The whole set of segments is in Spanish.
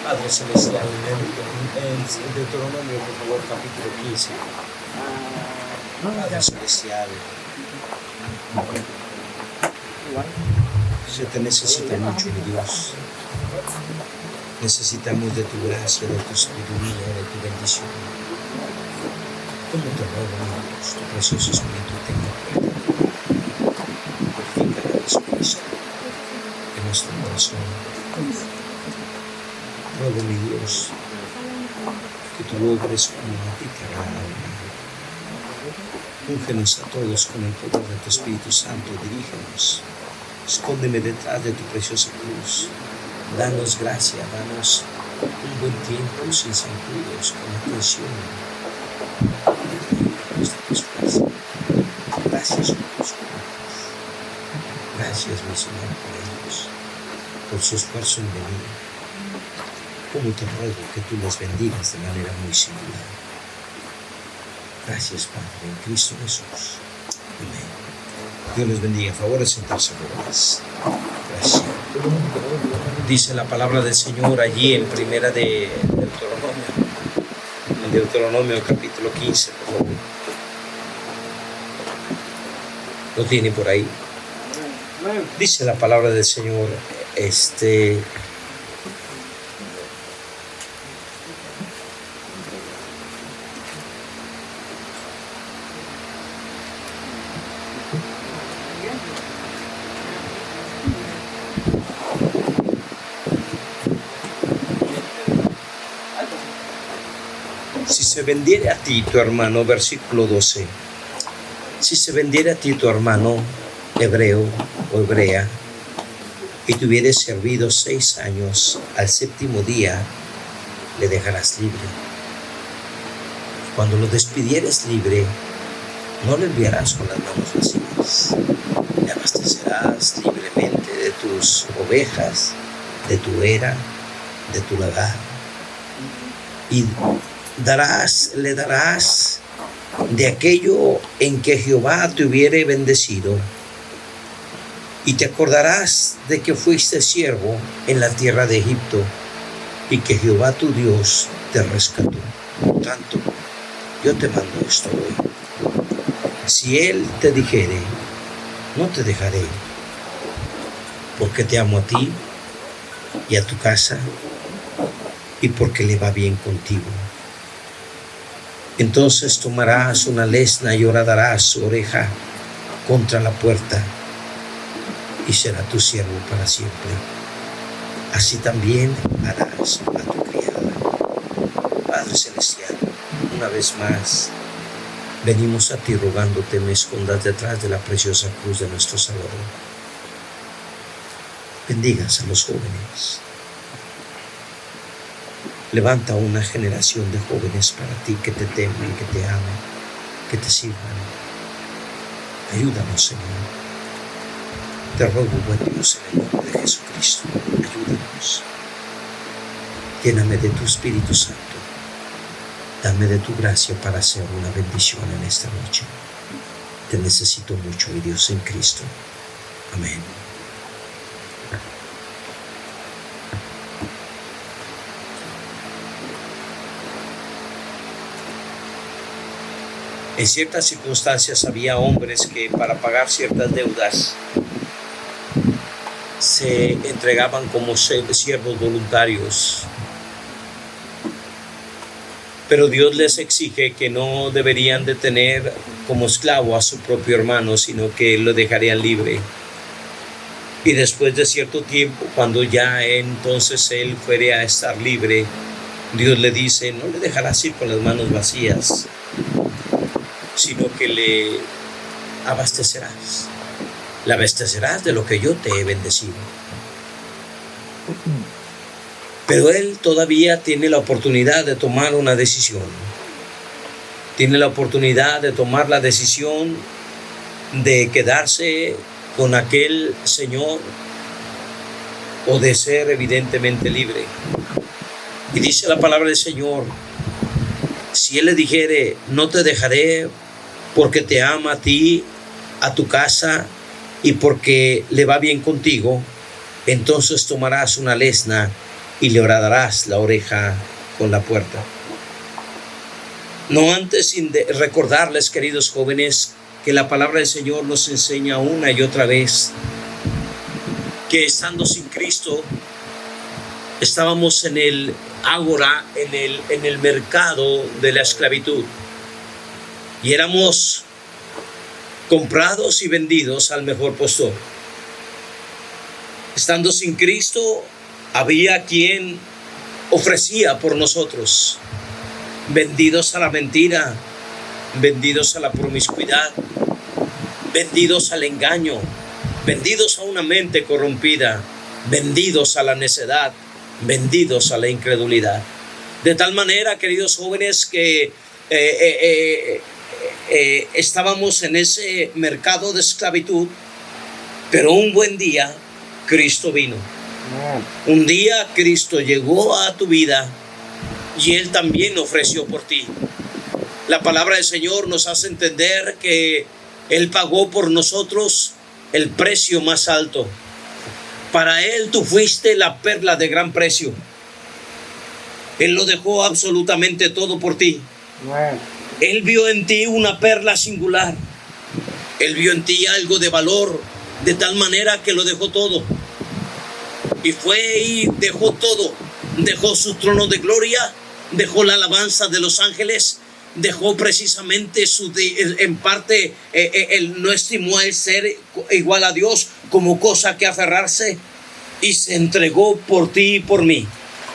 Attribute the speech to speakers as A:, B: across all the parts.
A: Padre Celestial, en Deuteronomio, por favor, capítulo 15. Padre Celestial, se te necesita mucho, mi Dios. Necesitamos de tu gracia, de tu sabiduría, de tu bendición. Como te ruego, mi Dios, tu precioso Espíritu tenga cuenta. Purifica la Jesucristo en nuestro corazón. Ruego, mi Dios, que tú logres como a ti te agrada. Úngenos a todos con el poder de tu Espíritu Santo, dirígenos. Escóndeme detrás de tu preciosa cruz. Danos gracia, danos un buen tiempo sin zancudos, con atención. Gracias, Dios. Gracias, mi Señor, por ellos, por su esfuerzo en venir. Como te ruego que tú les bendigas de manera muy singular. Gracias, Padre, en Cristo Jesús. Amén. Dios les bendiga. A favor de sentarse, jóvenes. Gracias. Dice la palabra del Señor allí en primera de Deuteronomio. En Deuteronomio capítulo 15, por favor. ¿Lo tiene por ahí? Dice la palabra del Señor, si se vendiere a ti tu hermano, versículo 12, si se vendiere a ti tu hermano hebreo o hebrea y te hubieres servido 6 años, al 7º día le dejarás libre. Cuando lo despidieres libre, no lo enviarás con las manos vacías. Le abastecerás libremente de tus ovejas, de tu era, de tu lagar. Y le darás de aquello en que Jehová te hubiere bendecido. Y te acordarás de que fuiste siervo en la tierra de Egipto y que Jehová tu Dios te rescató. Por tanto, yo te mando esto hoy. Si él te dijere, no te dejaré, porque te amo a ti y a tu casa y porque le va bien contigo. Entonces tomarás una lesna y horadarás su oreja contra la puerta y será tu siervo para siempre. Así también harás a tu criada. Padre Celestial, una vez más, venimos a ti rogándote me escondas detrás de la preciosa cruz de nuestro Salvador. Bendigas a los jóvenes. Levanta una generación de jóvenes para ti que te temen, que te amen, que te sirvan. Ayúdanos, Señor. Te ruego, buen Dios, en el nombre de Jesucristo, ayúdanos. Lléname de tu Espíritu Santo. Dame de tu gracia para hacer una bendición en esta noche. Te necesito mucho, mi Dios, en Cristo. Amén. En ciertas circunstancias había hombres que para pagar ciertas deudas se entregaban como siervos voluntarios. Pero Dios les exige que no deberían de tener como esclavo a su propio hermano, sino que lo dejarían libre. Y después de cierto tiempo, cuando ya entonces él fuere a estar libre, Dios le dice, no le dejarás ir con las manos vacías, sino que le abastecerás. Le abastecerás de lo que yo te he bendecido. Pero él todavía tiene la oportunidad de tomar una decisión. Tiene la oportunidad de tomar la decisión de quedarse con aquel señor o de ser evidentemente libre. Y dice la palabra del Señor, si él le dijere, no te dejaré porque te ama a ti, a tu casa y porque le va bien contigo, entonces tomarás una lesna y le horadarás la oreja con la puerta. No antes sin recordarles, queridos jóvenes, que la palabra del Señor nos enseña una y otra vez que estando sin Cristo estábamos en el ágora, en el mercado de la esclavitud, y éramos comprados y vendidos al mejor postor. Estando sin Cristo, había quien ofrecía por nosotros, vendidos a la mentira, vendidos a la promiscuidad, vendidos al engaño, vendidos a una mente corrompida, vendidos a la necedad, vendidos a la incredulidad. De tal manera, queridos jóvenes, que estábamos en ese mercado de esclavitud, pero un buen día Cristo vino. Un día Cristo llegó a tu vida y Él también ofreció por ti. La palabra del Señor nos hace entender que Él pagó por nosotros el precio más alto. Para Él tú fuiste la perla de gran precio. Él lo dejó absolutamente todo por ti. Él vio en ti una perla singular. Él vio en ti algo de valor, de tal manera que lo dejó todo. Y fue y dejó todo. Dejó su trono de gloria, dejó la alabanza de los ángeles, dejó precisamente en parte, él no estimó el ser igual a Dios como cosa que aferrarse, y se entregó por ti y por mí.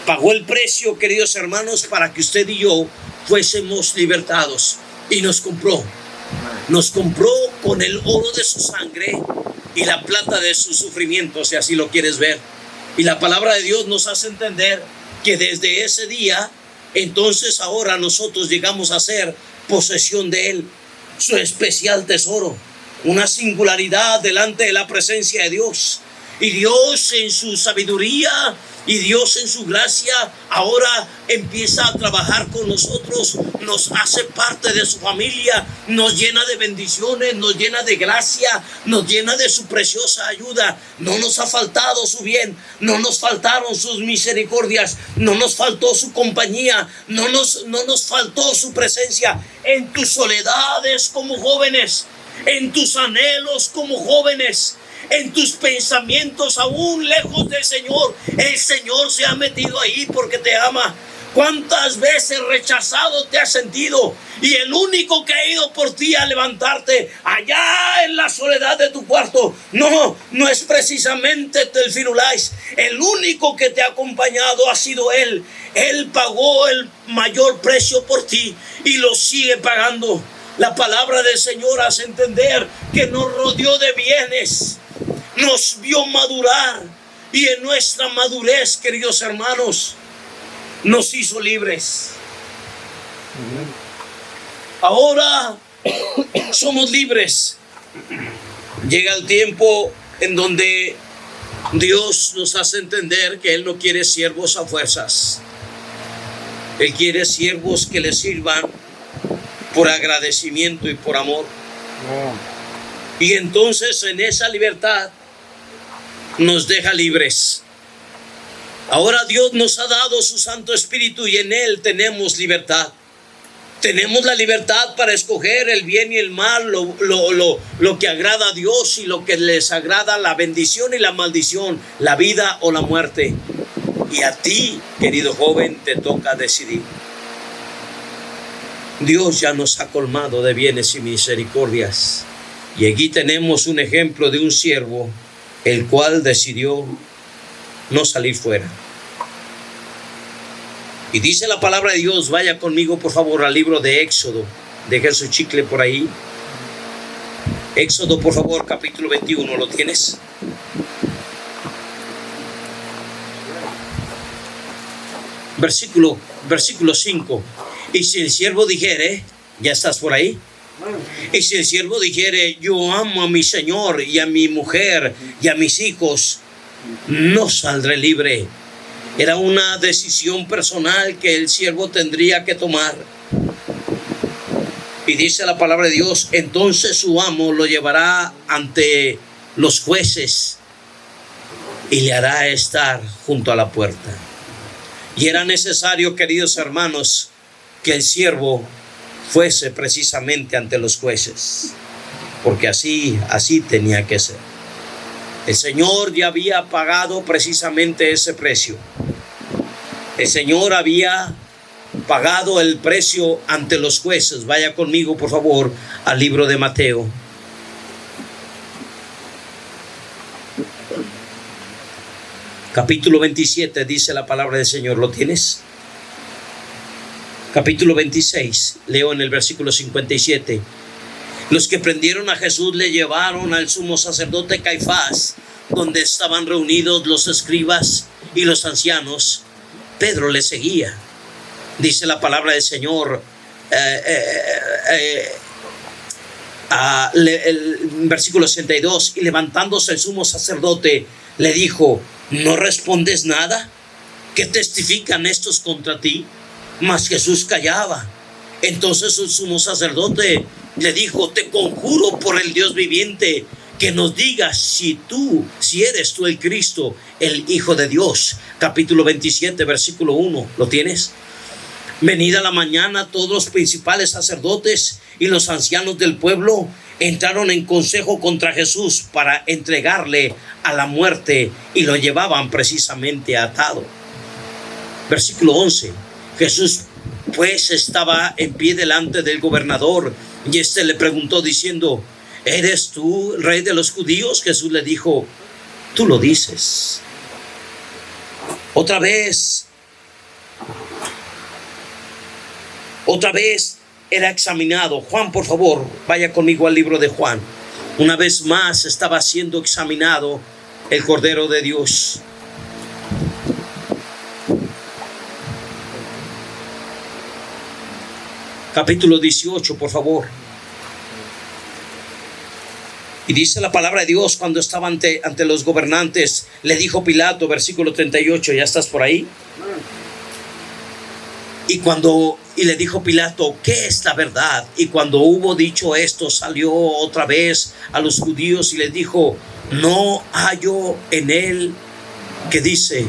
A: Pagó el precio, queridos hermanos, para que usted y yo fuésemos libertados, y nos compró con el oro de su sangre y la plata de sus sufrimientos, si así lo quieres ver. Y la palabra de Dios nos hace entender que desde ese día, entonces ahora nosotros llegamos a ser posesión de Él, su especial tesoro, una singularidad delante de la presencia de Dios. Y Dios en su sabiduría y Dios en su gracia ahora empieza a trabajar con nosotros, nos hace parte de su familia, nos llena de bendiciones, nos llena de gracia, nos llena de su preciosa ayuda. No nos ha faltado su bien, no nos faltaron sus misericordias, no nos faltó su compañía, no nos faltó su presencia en tus soledades como jóvenes, en tus anhelos como jóvenes, en tus pensamientos aún lejos del Señor. El Señor se ha metido ahí porque te ama. ¿Cuántas veces rechazado te has sentido? Y el único que ha ido por ti a levantarte allá en la soledad de tu cuarto, no es precisamente el Firulais. El único que te ha acompañado ha sido Él. Él pagó el mayor precio por ti y lo sigue pagando. La palabra del Señor hace entender que nos rodeó de bienes, nos vio madurar, y en nuestra madurez, queridos hermanos, nos hizo libres. Ahora somos libres. Llega el tiempo en donde Dios nos hace entender que Él no quiere siervos a fuerzas. Él quiere siervos que le sirvan por agradecimiento y por amor. Y entonces en esa libertad nos deja libres. Ahora Dios nos ha dado su Santo Espíritu y en Él tenemos libertad. Tenemos la libertad para escoger el bien y el mal, lo que agrada a Dios y lo que les agrada, la bendición y la maldición, la vida o la muerte. Y a ti, querido joven, te toca decidir. Dios ya nos ha colmado de bienes y misericordias. Y aquí tenemos un ejemplo de un siervo, el cual decidió no salir fuera. Y dice la palabra de Dios, vaya conmigo por favor al libro de Éxodo. Deja su chicle por ahí. Éxodo, por favor, capítulo 21, ¿lo tienes? Versículo 5. Y si el siervo dijere, ¿ya estás por ahí? Y si el siervo dijere, yo amo a mi Señor y a mi mujer y a mis hijos, no saldré libre. Era una decisión personal que el siervo tendría que tomar. Y dice la palabra de Dios, entonces su amo lo llevará ante los jueces y le hará estar junto a la puerta. Y era necesario, queridos hermanos, que el siervo fuese precisamente ante los jueces, porque así tenía que ser. El Señor ya había pagado precisamente ese precio. El Señor había pagado el precio ante los jueces. Vaya conmigo, por favor, al libro de Mateo. Capítulo 27, dice la palabra del Señor. ¿Lo tienes? Capítulo 26, leo en el versículo 57. Los que prendieron a Jesús le llevaron al sumo sacerdote Caifás, donde estaban reunidos los escribas y los ancianos. Pedro le seguía. Dice la palabra del Señor, el versículo 62, y levantándose el sumo sacerdote le dijo: ¿no respondes nada? ¿Qué testifican estos contra ti? Mas Jesús callaba. Entonces el sumo sacerdote le dijo: te conjuro por el Dios viviente, que nos digas si eres tú el Cristo, el Hijo de Dios. Capítulo 27, versículo 1. ¿Lo tienes? Venida la mañana, todos los principales sacerdotes y los ancianos del pueblo entraron en consejo contra Jesús para entregarle a la muerte, y lo llevaban precisamente atado. Versículo 11. Jesús pues estaba en pie delante del gobernador, y éste le preguntó diciendo: ¿eres tú el rey de los judíos? Jesús le dijo: tú lo dices. Otra vez era examinado. Juan, por favor, vaya conmigo al libro de Juan. Una vez más estaba siendo examinado el Cordero de Dios. Capítulo 18, por favor. Y dice la palabra de Dios: cuando estaba ante los gobernantes, le dijo Pilato, versículo 38, ¿ya estás por ahí? Y le dijo Pilato: ¿qué es la verdad? Y cuando hubo dicho esto, salió otra vez a los judíos y les dijo: no hallo en él, que dice,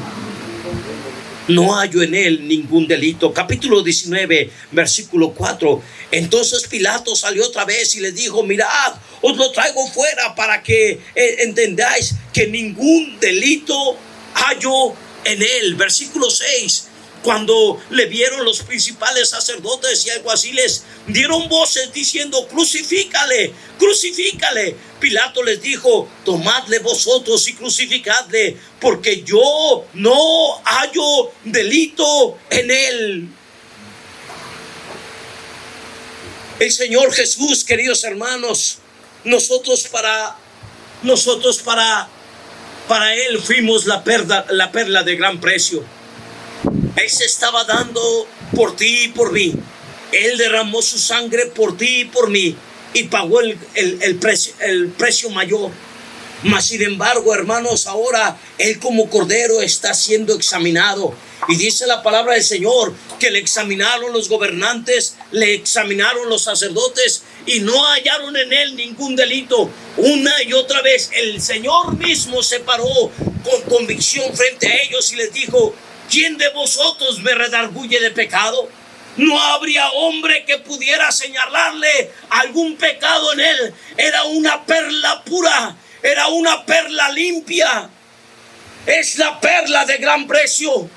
A: no hallo en él ningún delito. Capítulo 19, versículo 4. Entonces Pilato salió otra vez y les dijo: mirad, os lo traigo fuera para que entendáis que ningún delito hallo en él. Versículo 6. Cuando le vieron los principales sacerdotes y alguaciles, dieron voces diciendo: crucifícale, crucifícale. Pilato les dijo: tomadle vosotros y crucificadle, porque yo no hallo delito en él. El Señor Jesús, queridos hermanos, nosotros para él fuimos la perla de gran precio. Él se estaba dando por ti y por mí. Él derramó su sangre por ti y por mí, y pagó el precio mayor. Mas sin embargo, hermanos, ahora Él como Cordero está siendo examinado. Y dice la palabra del Señor que le examinaron los gobernantes, le examinaron los sacerdotes, y no hallaron en Él ningún delito. Una y otra vez el Señor mismo se paró con convicción frente a ellos y les dijo: ¿quién de vosotros me redarguye de pecado? No habría hombre que pudiera señalarle algún pecado en él. Era una perla pura, era una perla limpia. Es la perla de gran precio.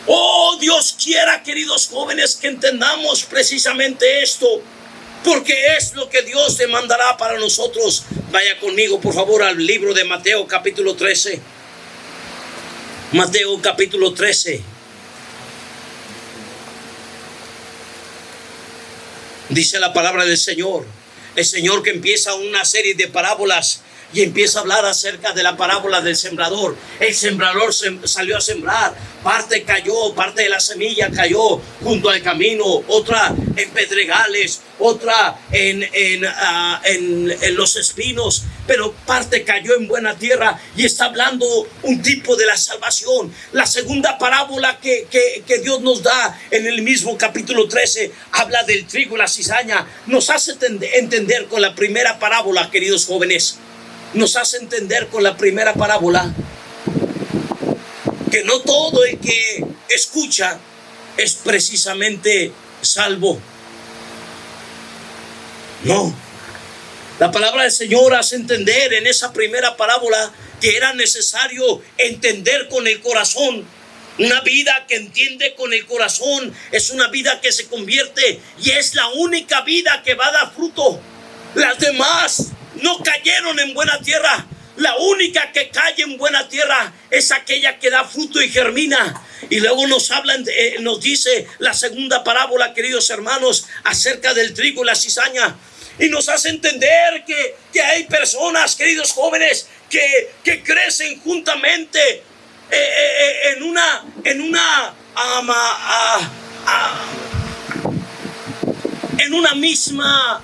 A: Oh, Dios quiera, queridos jóvenes, que entendamos precisamente esto, porque es lo que Dios demandará para nosotros. Vaya conmigo, por favor, al libro de Mateo, capítulo 13. Mateo capítulo 13. Dice la palabra del Señor. El Señor que empieza una serie de parábolas y empieza a hablar acerca de la parábola del sembrador. El sembrador salió a sembrar. Parte cayó, parte de la semilla cayó junto al camino, otra en pedregales, otra en los espinos, pero parte cayó en buena tierra. Y está hablando un tipo de la salvación. La segunda parábola que Dios nos da en el mismo capítulo 13 habla del trigo y la cizaña. Nos hace entender con la primera parábola, queridos jóvenes, nos hace entender con la primera parábola que no todo el que escucha es precisamente salvo. No. La palabra del Señor hace entender en esa primera parábola que era necesario entender con el corazón. Una vida que entiende con el corazón es una vida que se convierte y es la única vida que va a dar fruto. Las demás no cayeron en buena tierra. La única que cae en buena tierra es aquella que da fruto y germina. Y luego nos dice la segunda parábola, queridos hermanos, acerca del trigo y la cizaña. Y nos hace entender que hay personas, queridos jóvenes, que crecen juntamente en una misma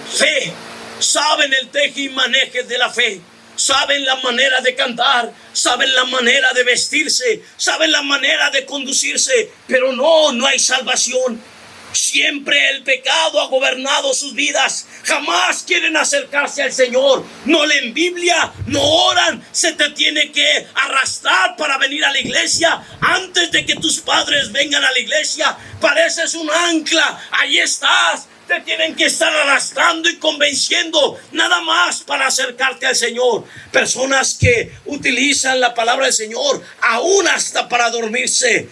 A: fe. Saben el teje y maneje de la fe. Saben la manera de cantar, saben la manera de vestirse, saben la manera de conducirse, pero no hay salvación. Siempre el pecado ha gobernado sus vidas. Jamás quieren acercarse al Señor. No leen Biblia, no oran. Se te tiene que arrastrar para venir a la iglesia. Antes de que tus padres vengan a la iglesia, pareces un ancla. Ahí estás. Te tienen que estar arrastrando y convenciendo nada más para acercarte al Señor. Personas que utilizan la palabra del Señor aún hasta para dormirse.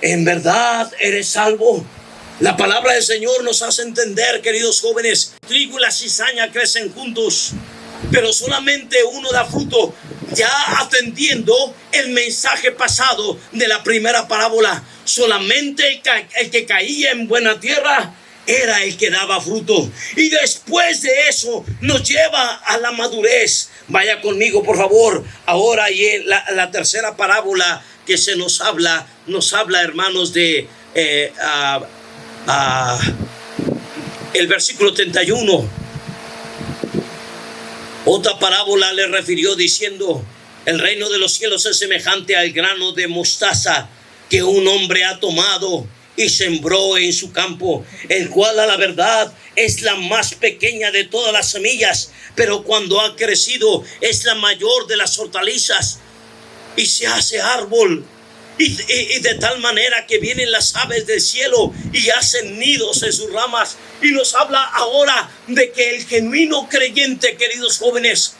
A: ¿En verdad eres salvo? La palabra del Señor nos hace entender, queridos jóvenes, el trigo y la cizaña crecen juntos, pero solamente uno da fruto. Ya atendiendo el mensaje pasado de la primera parábola, solamente el que caía en buena tierra era el que daba fruto. Y después de eso nos lleva a la madurez. Vaya conmigo, por favor. Ahora y en la tercera parábola que se nos habla, hermanos, de el versículo 31. Otra parábola le refirió diciendo: el reino de los cielos es semejante al grano de mostaza que un hombre ha tomado y sembró en su campo, el cual a la verdad es la más pequeña de todas las semillas, pero cuando ha crecido es la mayor de las hortalizas y se hace árbol. Y de tal manera que vienen las aves del cielo y hacen nidos en sus ramas. Y nos habla ahora de que el genuino creyente, queridos jóvenes,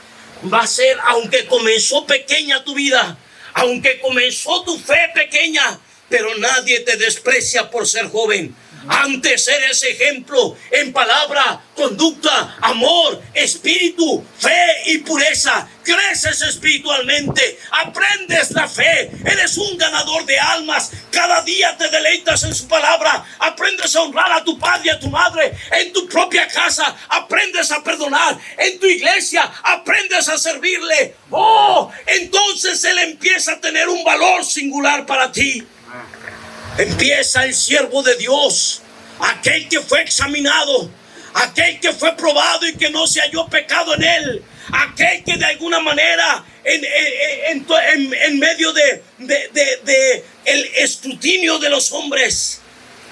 A: va a ser, aunque comenzó pequeña tu vida, aunque comenzó tu fe pequeña, pero nadie te desprecia por ser joven. Antes eres ejemplo en palabra, conducta, amor, espíritu, fe y pureza. Creces espiritualmente, aprendes la fe, eres un ganador de almas. Cada día te deleitas en su palabra, aprendes a honrar a tu padre y a tu madre. En tu propia casa aprendes a perdonar, en tu iglesia aprendes a servirle. Entonces Él empieza a tener un valor singular para ti. Empieza el siervo de Dios, aquel que fue examinado, aquel que fue probado y que no se halló pecado en él, aquel que de alguna manera en medio de el escrutinio de los hombres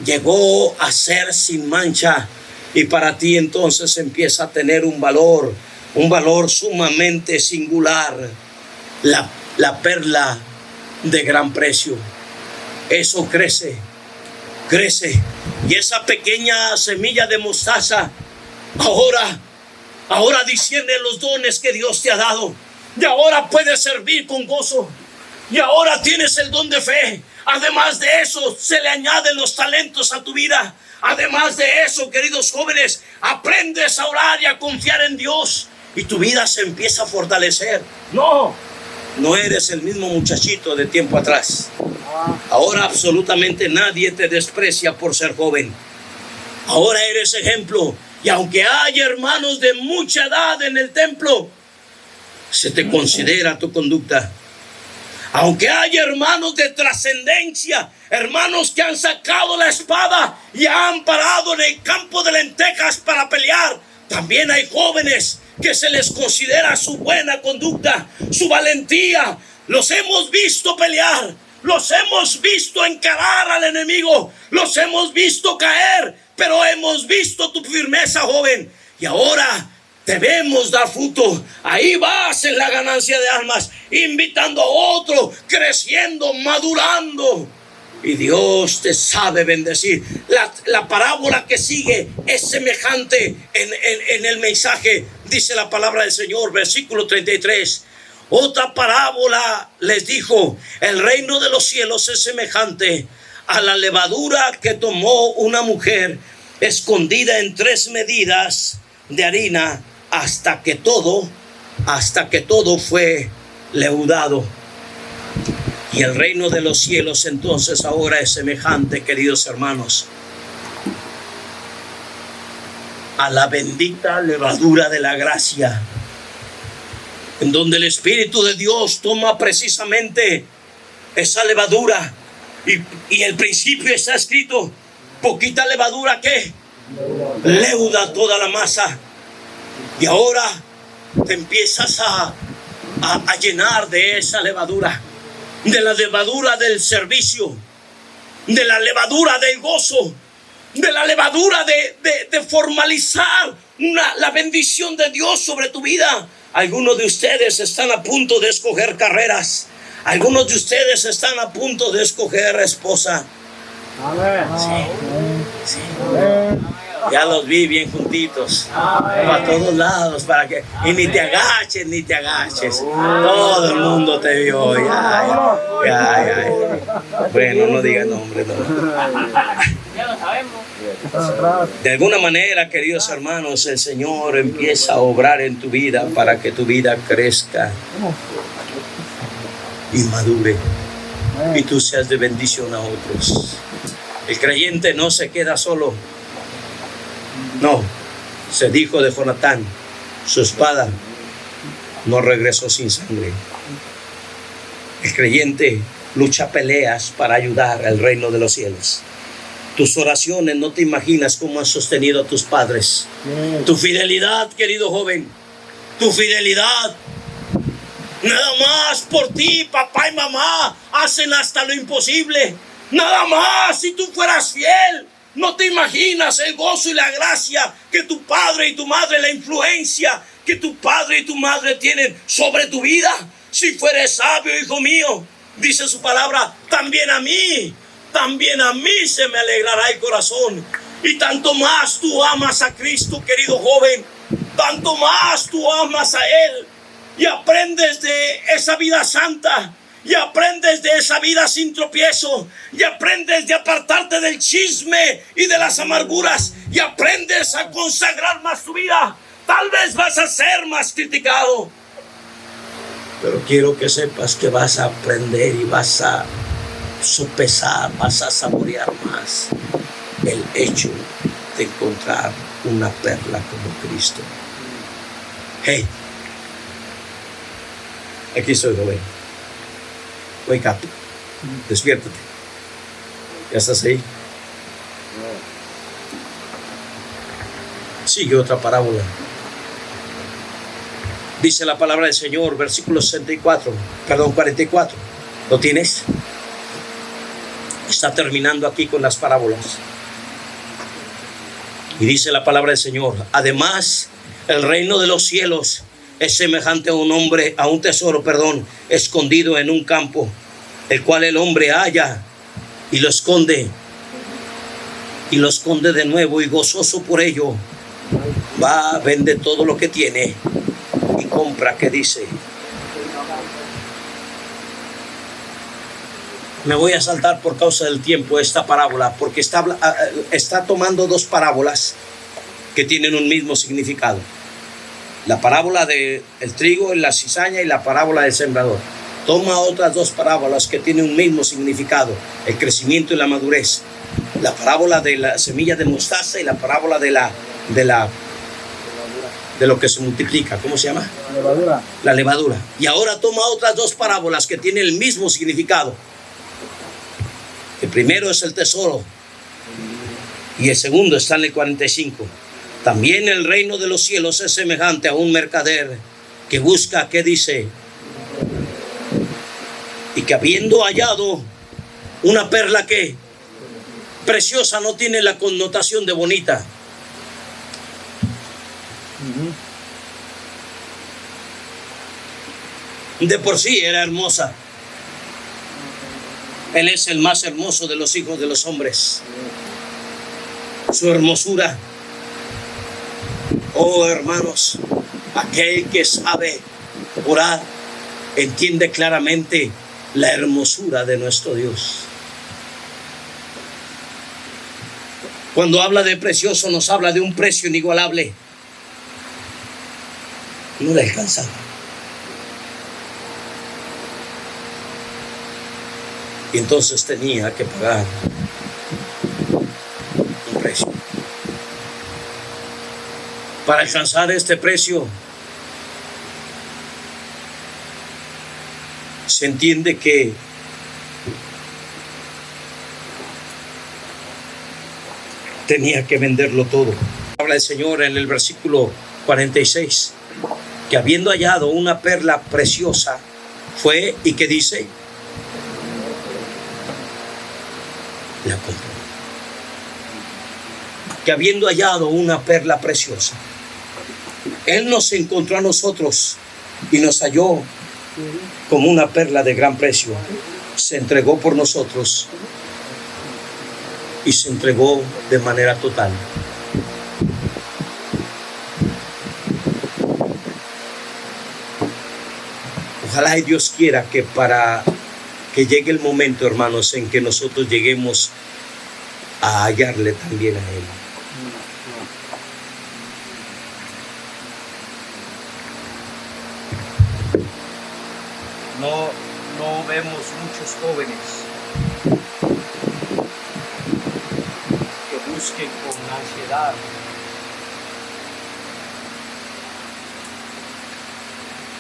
A: llegó a ser sin mancha. Y para ti entonces empieza a tener un valor sumamente singular, la perla de gran precio. Eso crece. Y esa pequeña semilla de mostaza ahora discierne los dones que Dios te ha dado. Y ahora puedes servir con gozo. Y ahora tienes el don de fe. Además de eso, se le añaden los talentos a tu vida. Además de eso, queridos jóvenes, aprendes a orar y a confiar en Dios. Y tu vida se empieza a fortalecer. No eres el mismo muchachito de tiempo atrás. Ahora absolutamente nadie te desprecia por ser joven. Ahora eres ejemplo. Y aunque hay hermanos de mucha edad en el templo, se te considera tu conducta. Aunque hay hermanos de trascendencia, hermanos que han sacado la espada y han parado en el campo de lentejas para pelear, también hay jóvenes que se les considera su buena conducta, su valentía. Los hemos visto pelear, los hemos visto encarar al enemigo, los hemos visto caer, pero hemos visto tu firmeza, joven. Y ahora Debemos dar fruto. Ahí vas en la ganancia de almas, invitando a otro, creciendo, madurando. Y Dios te sabe bendecir. La parábola que sigue es semejante en el mensaje. Dice la palabra del Señor, versículo 33. Otra parábola les dijo: el reino de los cielos es semejante a la levadura que tomó una mujer escondida en 3 medidas de harina hasta que todo fue leudado. Y el reino de los cielos entonces ahora es semejante, queridos hermanos, a la bendita levadura de la gracia, en donde el Espíritu de Dios toma precisamente esa levadura. Y el principio está escrito: poquita levadura que leuda toda la masa. Y ahora te empiezas a llenar de esa levadura, de la levadura del servicio, de la levadura del gozo, de la levadura de formalizar la bendición de Dios sobre tu vida. Algunos de ustedes están a punto de escoger carreras. Algunos de ustedes están a punto de escoger esposa.
B: Amén.
A: Sí. Ya los vi bien juntitos. Para todos lados. Y ni te agaches. Todo el mundo te vio. Ya. Bueno, no diga nombre. No.
B: Ya lo sabemos.
A: De alguna manera, queridos hermanos, el Señor empieza a obrar en tu vida para que tu vida crezca y madure, y tú seas de bendición a otros. El creyente no se queda solo. No, se dijo de Jonatán: su espada no regresó sin sangre. El creyente lucha peleas para ayudar al reino de los cielos. Tus oraciones, no te imaginas cómo han sostenido a tus padres. Tu fidelidad, querido joven, tu fidelidad. Nada más por ti, papá y mamá hacen hasta lo imposible. Nada más, si tú fueras fiel, no te imaginas el gozo y la gracia que tu padre y tu madre, la influencia que tu padre y tu madre tienen sobre tu vida. Si fueres sabio, hijo mío, dice su palabra, también a mí se me alegrará el corazón. Y tanto más tú amas a Cristo, querido joven, tanto más tú amas a Él. Y aprendes de esa vida santa, y aprendes de esa vida sin tropiezo, y aprendes de apartarte del chisme y de las amarguras, y aprendes a consagrar más tu vida. Tal vez vas a ser más criticado, pero quiero que sepas que vas a aprender y vas a sopesar, vas a saborear más el hecho de encontrar una perla como Cristo. Hey, aquí estoy, joven. Wake up. Despiértate. ¿Ya estás ahí? Sigue otra parábola. Dice la palabra del Señor, versículo 44. ¿Lo tienes? Está terminando aquí con las parábolas. Y dice la palabra del Señor: además, el reino de los cielos es semejante a un tesoro, escondido en un campo, el cual el hombre halla y lo esconde de nuevo, y gozoso por ello va, vende todo lo que tiene y compra. ¿Qué dice? Me voy a saltar por causa del tiempo esta parábola, porque está tomando dos parábolas que tienen un mismo significado. La parábola del trigo, la cizaña, y la parábola del sembrador. Toma otras dos parábolas que tienen un mismo significado: el crecimiento y la madurez. La parábola de la semilla de mostaza y la parábola de lo que se multiplica. ¿Cómo se llama? La levadura. Y ahora toma otras dos parábolas que tienen el mismo significado. El primero es el tesoro y el segundo está en el 45. También el reino de los cielos es semejante a un mercader que busca, ¿qué dice? Y que habiendo hallado una perla que preciosa, no tiene la connotación de bonita. De por sí era hermosa. Él es el más hermoso de los hijos de los hombres. Su hermosura. Oh, hermanos, aquel que sabe orar entiende claramente la hermosura de nuestro Dios. Cuando habla de precioso, nos habla de un precio inigualable. No le alcanzaba. Y entonces tenía que pagar un precio. Para alcanzar este precio, se entiende que tenía que venderlo todo. Habla el Señor en el versículo 46, que habiendo hallado una perla preciosa, fue y que dice, la compró. Que habiendo hallado una perla preciosa, Él nos encontró a nosotros y nos halló como una perla de gran precio. Se entregó por nosotros y se entregó de manera total. Ojalá y Dios quiera que para que llegue el momento, hermanos, en que nosotros lleguemos a hallarle también a Él. No vemos muchos jóvenes que busquen con ansiedad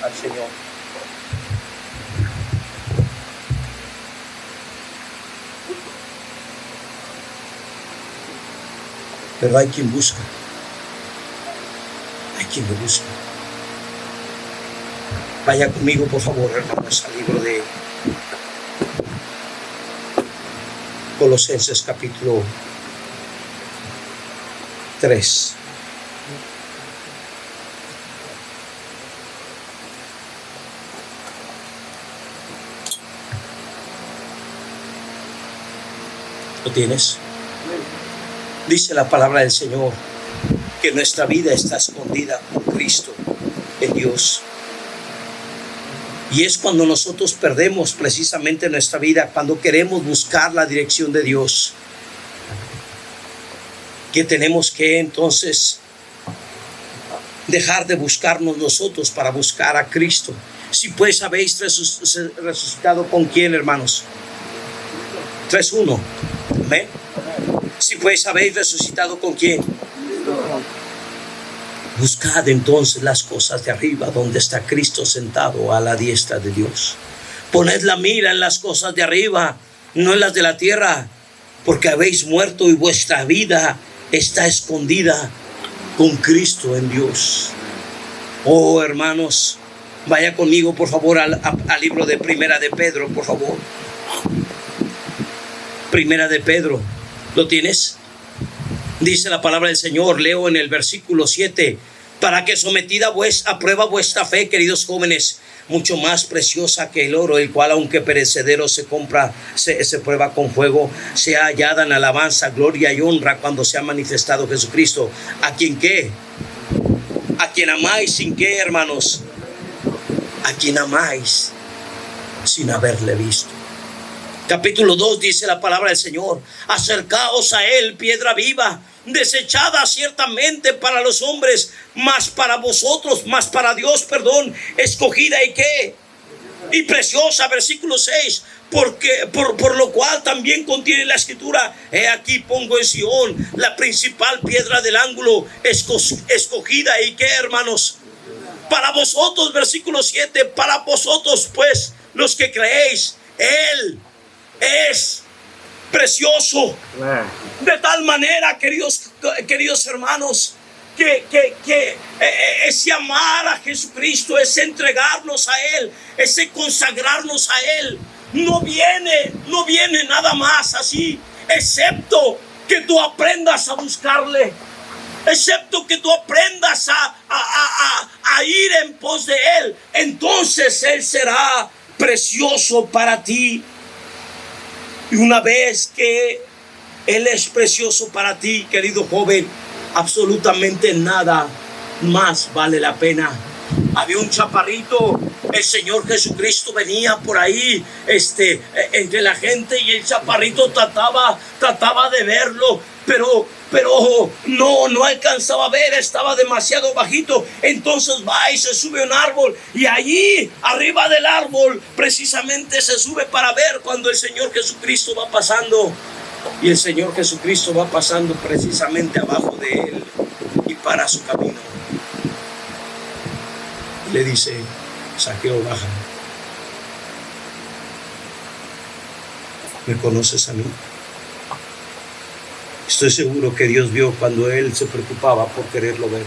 A: al Señor. Pero hay quien busca. Hay quien lo busca. Vaya conmigo, por favor, hermanos, al libro de Colosenses capítulo 3. ¿Lo tienes? Dice la palabra del Señor que nuestra vida está escondida con Cristo en Dios. Y es cuando nosotros perdemos precisamente nuestra vida, cuando queremos buscar la dirección de Dios, que tenemos que entonces dejar de buscarnos nosotros para buscar a Cristo. Si pues habéis resucitado, ¿con quién, hermanos? 3:1. Amén. Si pues habéis resucitado, ¿con quién? Buscad entonces las cosas de arriba, donde está Cristo sentado a la diestra de Dios. Poned la mira en las cosas de arriba, no en las de la tierra, porque habéis muerto y vuestra vida está escondida con Cristo en Dios. Oh, hermanos, vaya conmigo, por favor, al libro de Primera de Pedro, por favor. Primera de Pedro, ¿lo tienes? Dice la palabra del Señor, leo en el versículo 7, para que sometida a prueba vuestra fe, queridos jóvenes, mucho más preciosa que el oro, el cual aunque perecedero se prueba con fuego, sea hallada en alabanza, gloria y honra cuando sea manifestado Jesucristo. ¿A quien qué? ¿A quien amáis sin qué, hermanos? ¿A quien amáis sin haberle visto? Capítulo 2 dice la palabra del Señor, acercaos a Él, piedra viva, desechada ciertamente para los hombres, mas para Dios, escogida y qué, y preciosa. Versículo 6, porque por lo cual también contiene la escritura, he aquí pongo en Sión la principal piedra del ángulo, escogida y qué, hermanos, para vosotros. Versículo 7, para vosotros pues los que creéis, Él es precioso, de tal manera, queridos hermanos, que ese amar a Jesucristo, ese entregarnos a Él, ese consagrarnos a Él, no viene nada más así, excepto que tú aprendas a buscarle, excepto que tú aprendas a ir en pos de Él, entonces Él será precioso para ti. Y una vez que Él es precioso para ti, querido joven, absolutamente nada más vale la pena. Había un chaparrito, el Señor Jesucristo venía por ahí entre la gente, y el chaparrito trataba de verlo, pero no alcanzaba a ver, estaba demasiado bajito. Entonces va y se sube a un árbol, y allí arriba del árbol precisamente se sube para ver cuando el Señor Jesucristo va pasando. Y el Señor Jesucristo va pasando precisamente abajo de él y para su camino. Le dice: Zaqueo, baja. ¿Me conoces a mí? Estoy seguro que Dios vio cuando él se preocupaba por quererlo ver.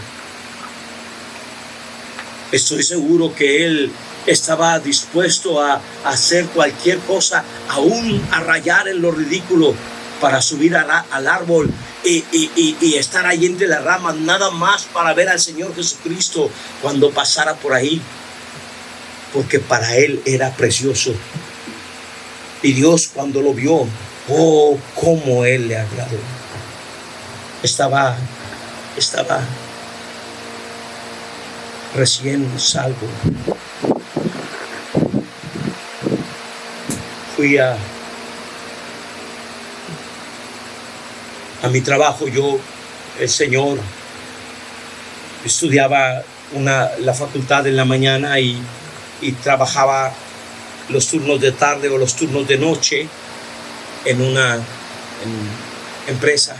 A: Estoy seguro que él estaba dispuesto a hacer cualquier cosa, aún a rayar en lo ridículo, para subir al árbol y estar ahí entre las ramas, nada más para ver al Señor Jesucristo cuando pasara por ahí, porque para él era precioso. Y Dios, cuando lo vio, oh, cómo él le agradó. Estaba recién salvo. Fui a mi trabajo. El Señor, estudiaba la facultad en la mañana y trabajaba los turnos de tarde o los turnos de noche en una empresa.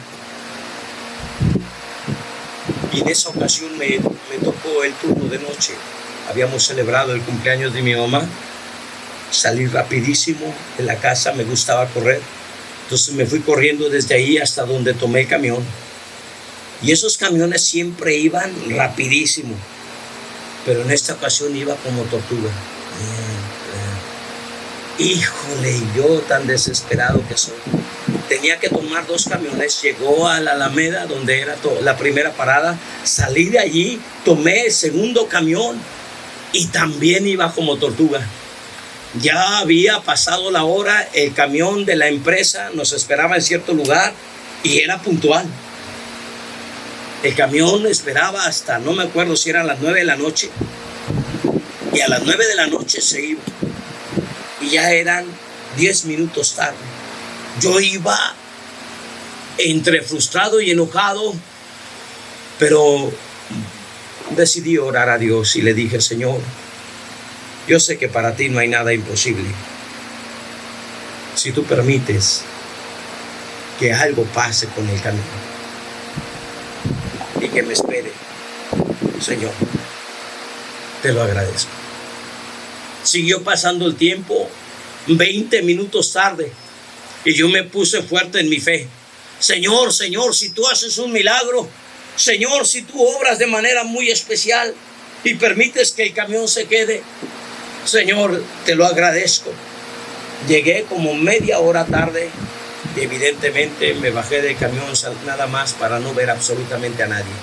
A: Y en esa ocasión me tocó el turno de noche. Habíamos celebrado el cumpleaños de mi mamá. Salí rapidísimo de la casa, me gustaba correr. Entonces me fui corriendo desde ahí hasta donde tomé el camión. Y esos camiones siempre iban rapidísimo, pero en esta ocasión iba como tortuga. Híjole, y yo tan desesperado que soy. Tenía que tomar 2 camiones. Llegó a la Alameda, donde era la primera parada. Salí de allí, tomé el segundo camión y también iba como tortuga. Ya había pasado la hora, el camión de la empresa nos esperaba en cierto lugar y era puntual. El camión esperaba hasta, no me acuerdo si eran las 9 de la noche. Y a las 9 de la noche se iba. Y ya eran 10 minutos tarde. Yo iba entre frustrado y enojado, pero decidí orar a Dios y le dije: Señor, yo sé que para ti no hay nada imposible. Si tú permites que algo pase con el camino y que me espere, Señor, te lo agradezco. Siguió pasando el tiempo, 20 minutos tarde, y yo me puse fuerte en mi fe. Señor, si tú haces un milagro, Señor, si tú obras de manera muy especial y permites que el camión se quede, Señor, te lo agradezco. Llegué como media hora tarde y evidentemente me bajé del camión nada más para no ver absolutamente a nadie.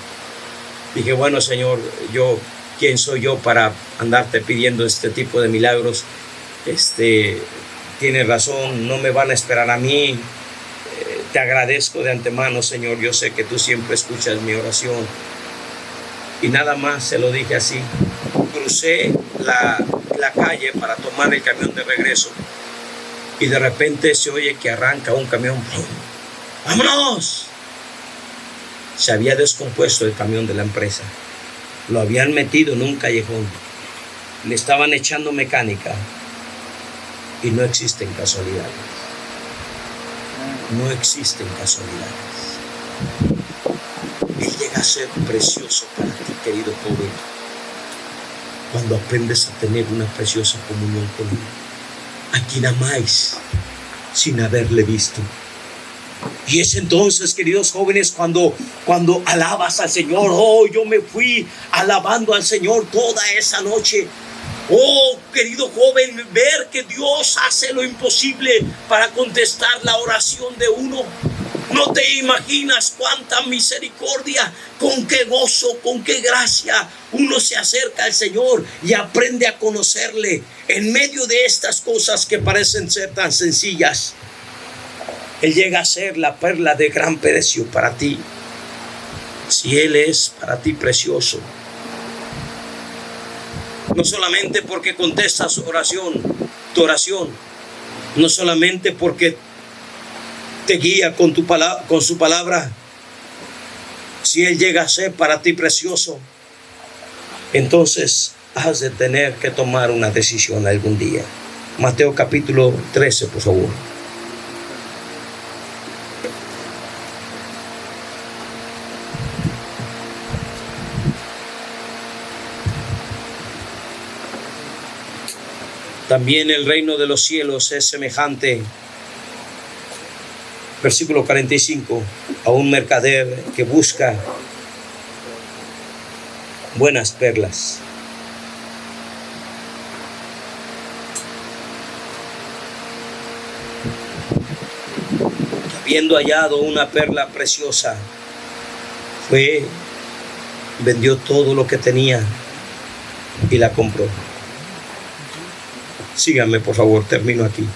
A: Dije: bueno, Señor, ¿quién soy yo para andarte pidiendo este tipo de milagros? Tienes razón, no me van a esperar a mí. Te agradezco de antemano, Señor. Yo sé que tú siempre escuchas mi oración. Y nada más se lo dije así. Crucé la calle para tomar el camión de regreso y de repente se oye que arranca un camión. ¡Vámonos! Se había descompuesto el camión de la empresa. Lo habían metido en un callejón. Le estaban echando mecánica. Y no existen casualidades. No existen casualidades. Él llega a ser precioso para ti, querido joven, cuando aprendes a tener una preciosa comunión con Él, a quien amáis sin haberle visto. Y es entonces, queridos jóvenes, cuando alabas al Señor. Oh, yo me fui alabando al Señor toda esa noche. Oh, querido joven, ver que Dios hace lo imposible para contestar la oración de uno. No te imaginas cuánta misericordia, con qué gozo, con qué gracia uno se acerca al Señor y aprende a conocerle en medio de estas cosas que parecen ser tan sencillas. Él llega a ser la perla de gran precio para ti. Si Él es para ti precioso, no solamente porque contestas tu oración, no solamente porque te guía con su palabra. Si Él llega a ser para ti precioso, entonces has de tener que tomar una decisión algún día. Mateo capítulo 13, por favor. También el reino de los cielos es semejante, versículo 45, a un mercader que busca buenas perlas. Habiendo hallado una perla preciosa, vendió todo lo que tenía y la compró. Síganme, por favor, termino aquí.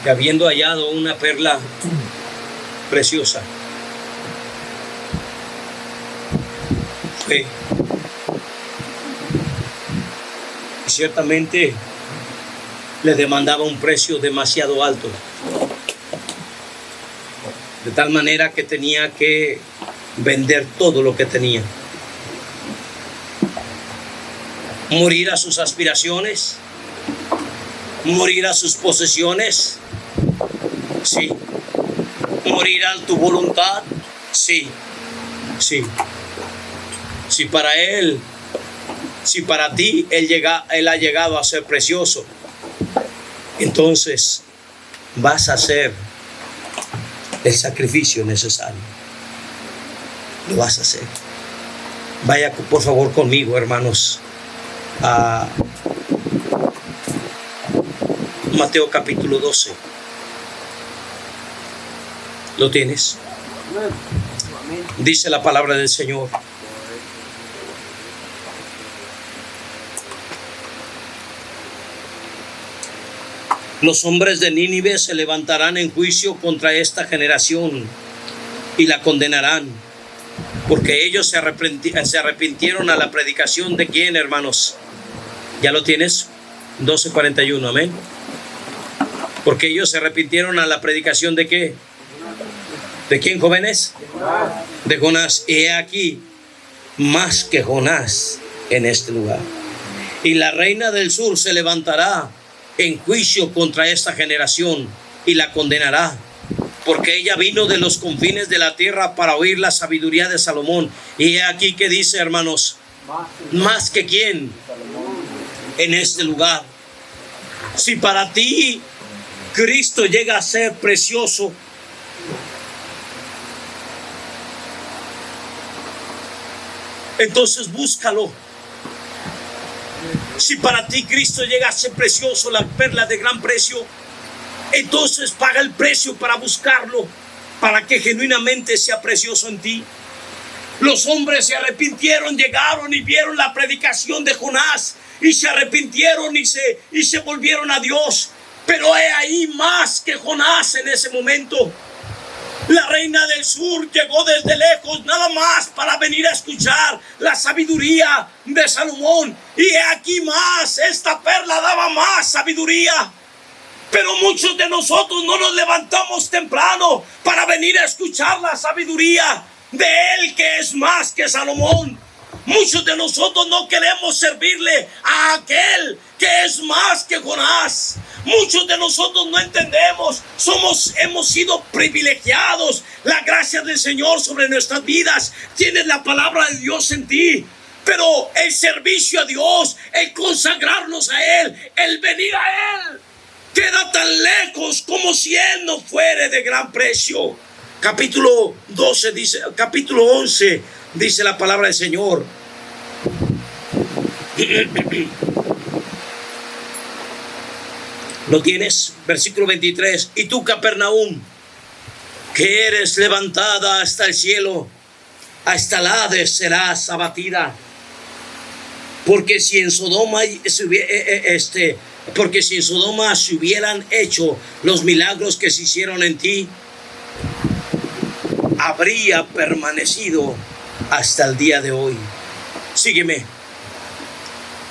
A: Que habiendo hallado una perla preciosa, ciertamente le demandaba un precio demasiado alto, de tal manera que tenía que vender todo lo que tenía, morir a sus aspiraciones, morir a sus posesiones, sí, morir a tu voluntad, sí. Si para Él, si para ti Él ha llegado a ser precioso, entonces vas a hacer el sacrificio necesario. Lo vas a hacer. Vaya por favor conmigo, hermanos, a Mateo capítulo 12. ¿Lo tienes? Dice la palabra del Señor. Los hombres de Nínive se levantarán en juicio contra esta generación y la condenarán, porque ellos se arrepintieron a la predicación de ¿quién, hermanos? ¿Ya lo tienes? 12:41, amén. Porque ellos se arrepintieron a la predicación de ¿qué? ¿De quién, jóvenes? De Jonás. Y he aquí más que Jonás en este lugar. Y la reina del sur se levantará en juicio contra esta generación y la condenará, porque ella vino de los confines de la tierra para oír la sabiduría de Salomón. Y he aquí que dice, hermanos, más que quién en este lugar. Si para ti Cristo llega a ser precioso, entonces búscalo. Si para ti Cristo llega a ser precioso, la perla de gran precio, entonces paga el precio para buscarlo, para que genuinamente sea precioso en ti. Los hombres se arrepintieron, llegaron y vieron la predicación de Jonás y se arrepintieron y se volvieron a Dios. Pero he ahí más que Jonás en ese momento. La reina del sur llegó desde lejos nada más para venir a escuchar la sabiduría de Salomón. Y he aquí más, esta perla daba más sabiduría. Pero muchos de nosotros no nos levantamos temprano para venir a escuchar la sabiduría de Él, que es más que Salomón. Muchos de nosotros no queremos servirle a aquel que es más que Jonás. Muchos de nosotros no entendemos, hemos sido privilegiados. La gracia del Señor sobre nuestras vidas, tienes la palabra de Dios en ti. Pero el servicio a Dios, el consagrarnos a Él, el venir a Él, queda tan lejos como si Él no fuere de gran precio. Capítulo 11 dice la palabra del Señor. ¿Lo tienes? Versículo 23. Y tú, Capernaum, que eres levantada hasta el cielo, hasta el Hades serás abatida. Porque si en Sodoma se hubieran hecho los milagros que se hicieron en ti, habría permanecido hasta el día de hoy. Sígueme.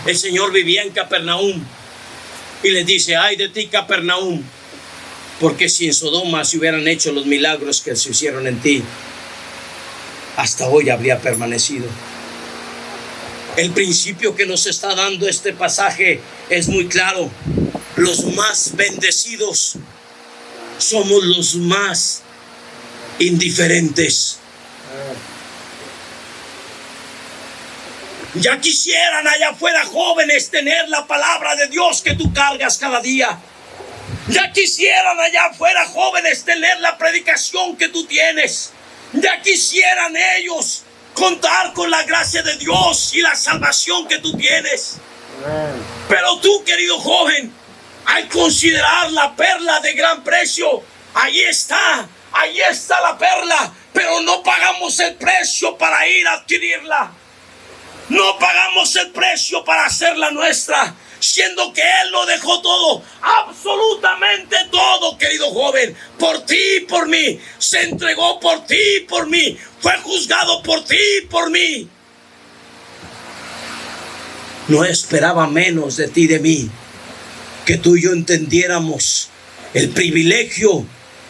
A: El Señor vivía en Capernaum y les dice: ay de ti, Capernaum, porque si en Sodoma se hubieran hecho los milagros que se hicieron en ti, hasta hoy habría permanecido. El principio que nos está dando este pasaje es muy claro. Los más bendecidos somos los más indiferentes. Ya quisieran allá afuera jóvenes tener la palabra de Dios que tú cargas cada día. Ya quisieran allá afuera jóvenes tener la predicación que tú tienes. Ya quisieran ellos contar con la gracia de Dios y la salvación que tú tienes. Pero tú, querido joven, al considerar la perla de gran precio, ahí está la perla, pero no pagamos el precio para ir a adquirirla. No pagamos el precio para hacerla nuestra, siendo que Él lo dejó todo, absolutamente todo, querido joven, por ti y por mí. Se entregó por ti y por mí, fue juzgado por ti y por mí. No esperaba menos de ti y de mí, que tú y yo entendiéramos el privilegio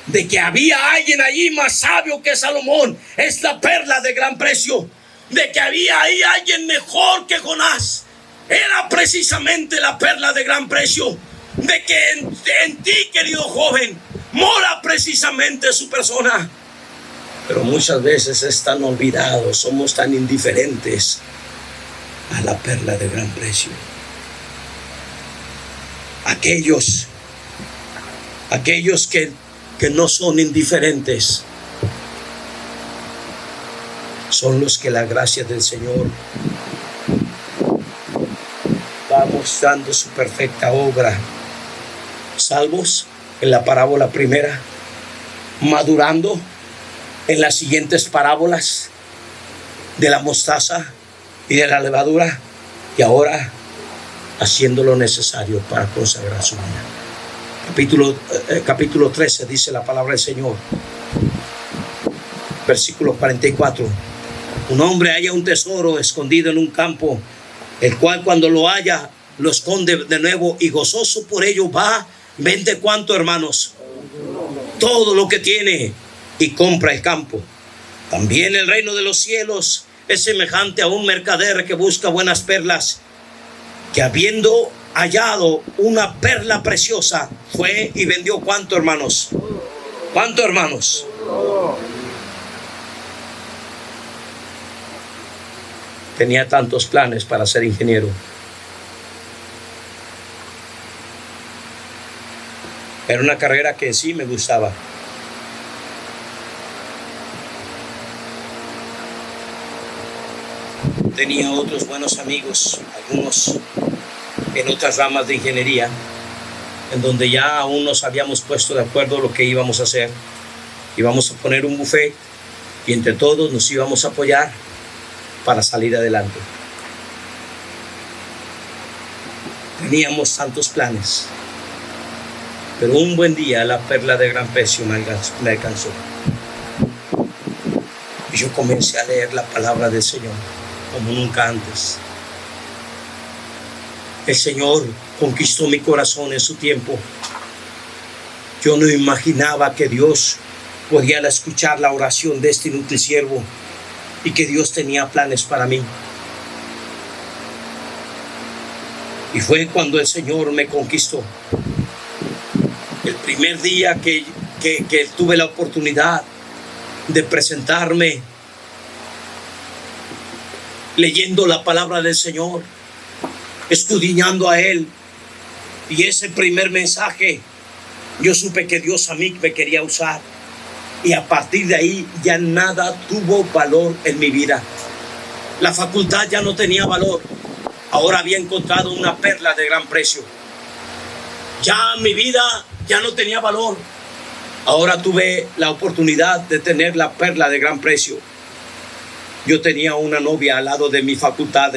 A: de que había alguien allí más sabio que Salomón. Es la perla de gran precio. De que había ahí alguien mejor que Jonás. Era precisamente la perla de gran precio. De que en ti, querido joven, mora precisamente su persona. Pero muchas veces están olvidados, somos tan indiferentes a la perla de gran precio. Aquellos que no son indiferentes son los que la gracia del Señor va mostrando su perfecta obra, salvos en la parábola primera, madurando en las siguientes parábolas de la mostaza y de la levadura, y ahora haciendo lo necesario para consagrar su vida. Capítulo 13 dice la palabra del Señor, versículo 44. Un hombre halla un tesoro escondido en un campo, el cual cuando lo halla, lo esconde de nuevo, y gozoso por ello va, vende ¿cuánto, hermanos? Todo lo que tiene, y compra el campo. También el reino de los cielos es semejante a un mercader que busca buenas perlas, que habiendo hallado una perla preciosa, fue y vendió ¿cuánto, hermanos? ¿Cuánto, hermanos? Tenía tantos planes para ser ingeniero. Era una carrera que sí me gustaba. Tenía otros buenos amigos, algunos en otras ramas de ingeniería, en donde ya aún nos habíamos puesto de acuerdo lo que íbamos a hacer. Íbamos a poner un buffet y entre todos nos íbamos a apoyar para salir adelante. Teníamos tantos planes, pero un buen día la perla de gran precio me alcanzó. Y yo comencé a leer la palabra del Señor como nunca antes. El Señor conquistó mi corazón en su tiempo. Yo no imaginaba que Dios podía escuchar la oración de este inútil siervo y que Dios tenía planes para mí. Y fue cuando el Señor me conquistó. El primer día que tuve la oportunidad de presentarme leyendo la palabra del Señor, escudriñando a Él, y ese primer mensaje, yo supe que Dios a mí me quería usar, y a partir de ahí ya nada tuvo valor en mi vida. La facultad ya no tenía valor. Ahora había encontrado una perla de gran precio. Ya mi vida ya no tenía valor. Ahora tuve la oportunidad de tener la perla de gran precio. Yo tenía una novia al lado de mi facultad,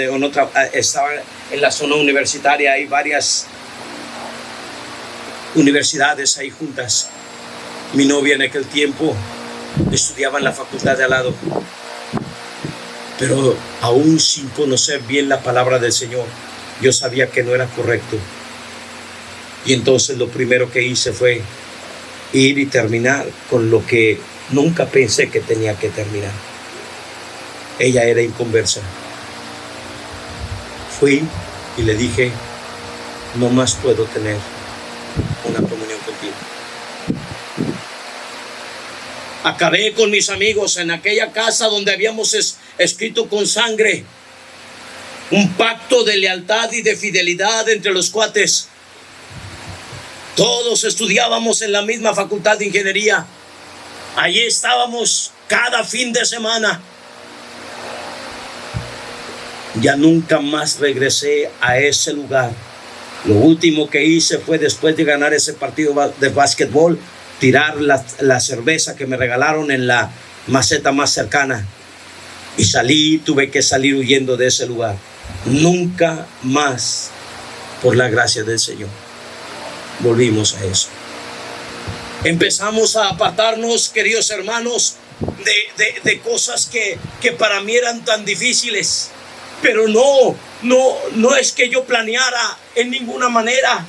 A: estaba en la zona universitaria, hay varias universidades ahí juntas. Mi novia en aquel tiempo estudiaba en la facultad de al lado, pero aún sin conocer bien la palabra del Señor, yo sabía que no era correcto. Y entonces lo primero que hice fue ir y terminar con lo que nunca pensé que tenía que terminar. Ella era inconversa. Fui y le dije, no más puedo tener una comunión contigo. Acabé con mis amigos en aquella casa donde habíamos escrito con sangre un pacto de lealtad y de fidelidad entre los cuates. Todos estudiábamos en la misma facultad de ingeniería. Allí estábamos cada fin de semana. Ya nunca más regresé a ese lugar. Lo último que hice fue, después de ganar ese partido de básquetbol, tirar la cerveza que me regalaron en la maceta más cercana. Y tuve que salir huyendo de ese lugar. Nunca más, por la gracia del Señor, volvimos a eso. Empezamos a apartarnos, queridos hermanos, de cosas que para mí eran tan difíciles. Pero no es que yo planeara en ninguna manera.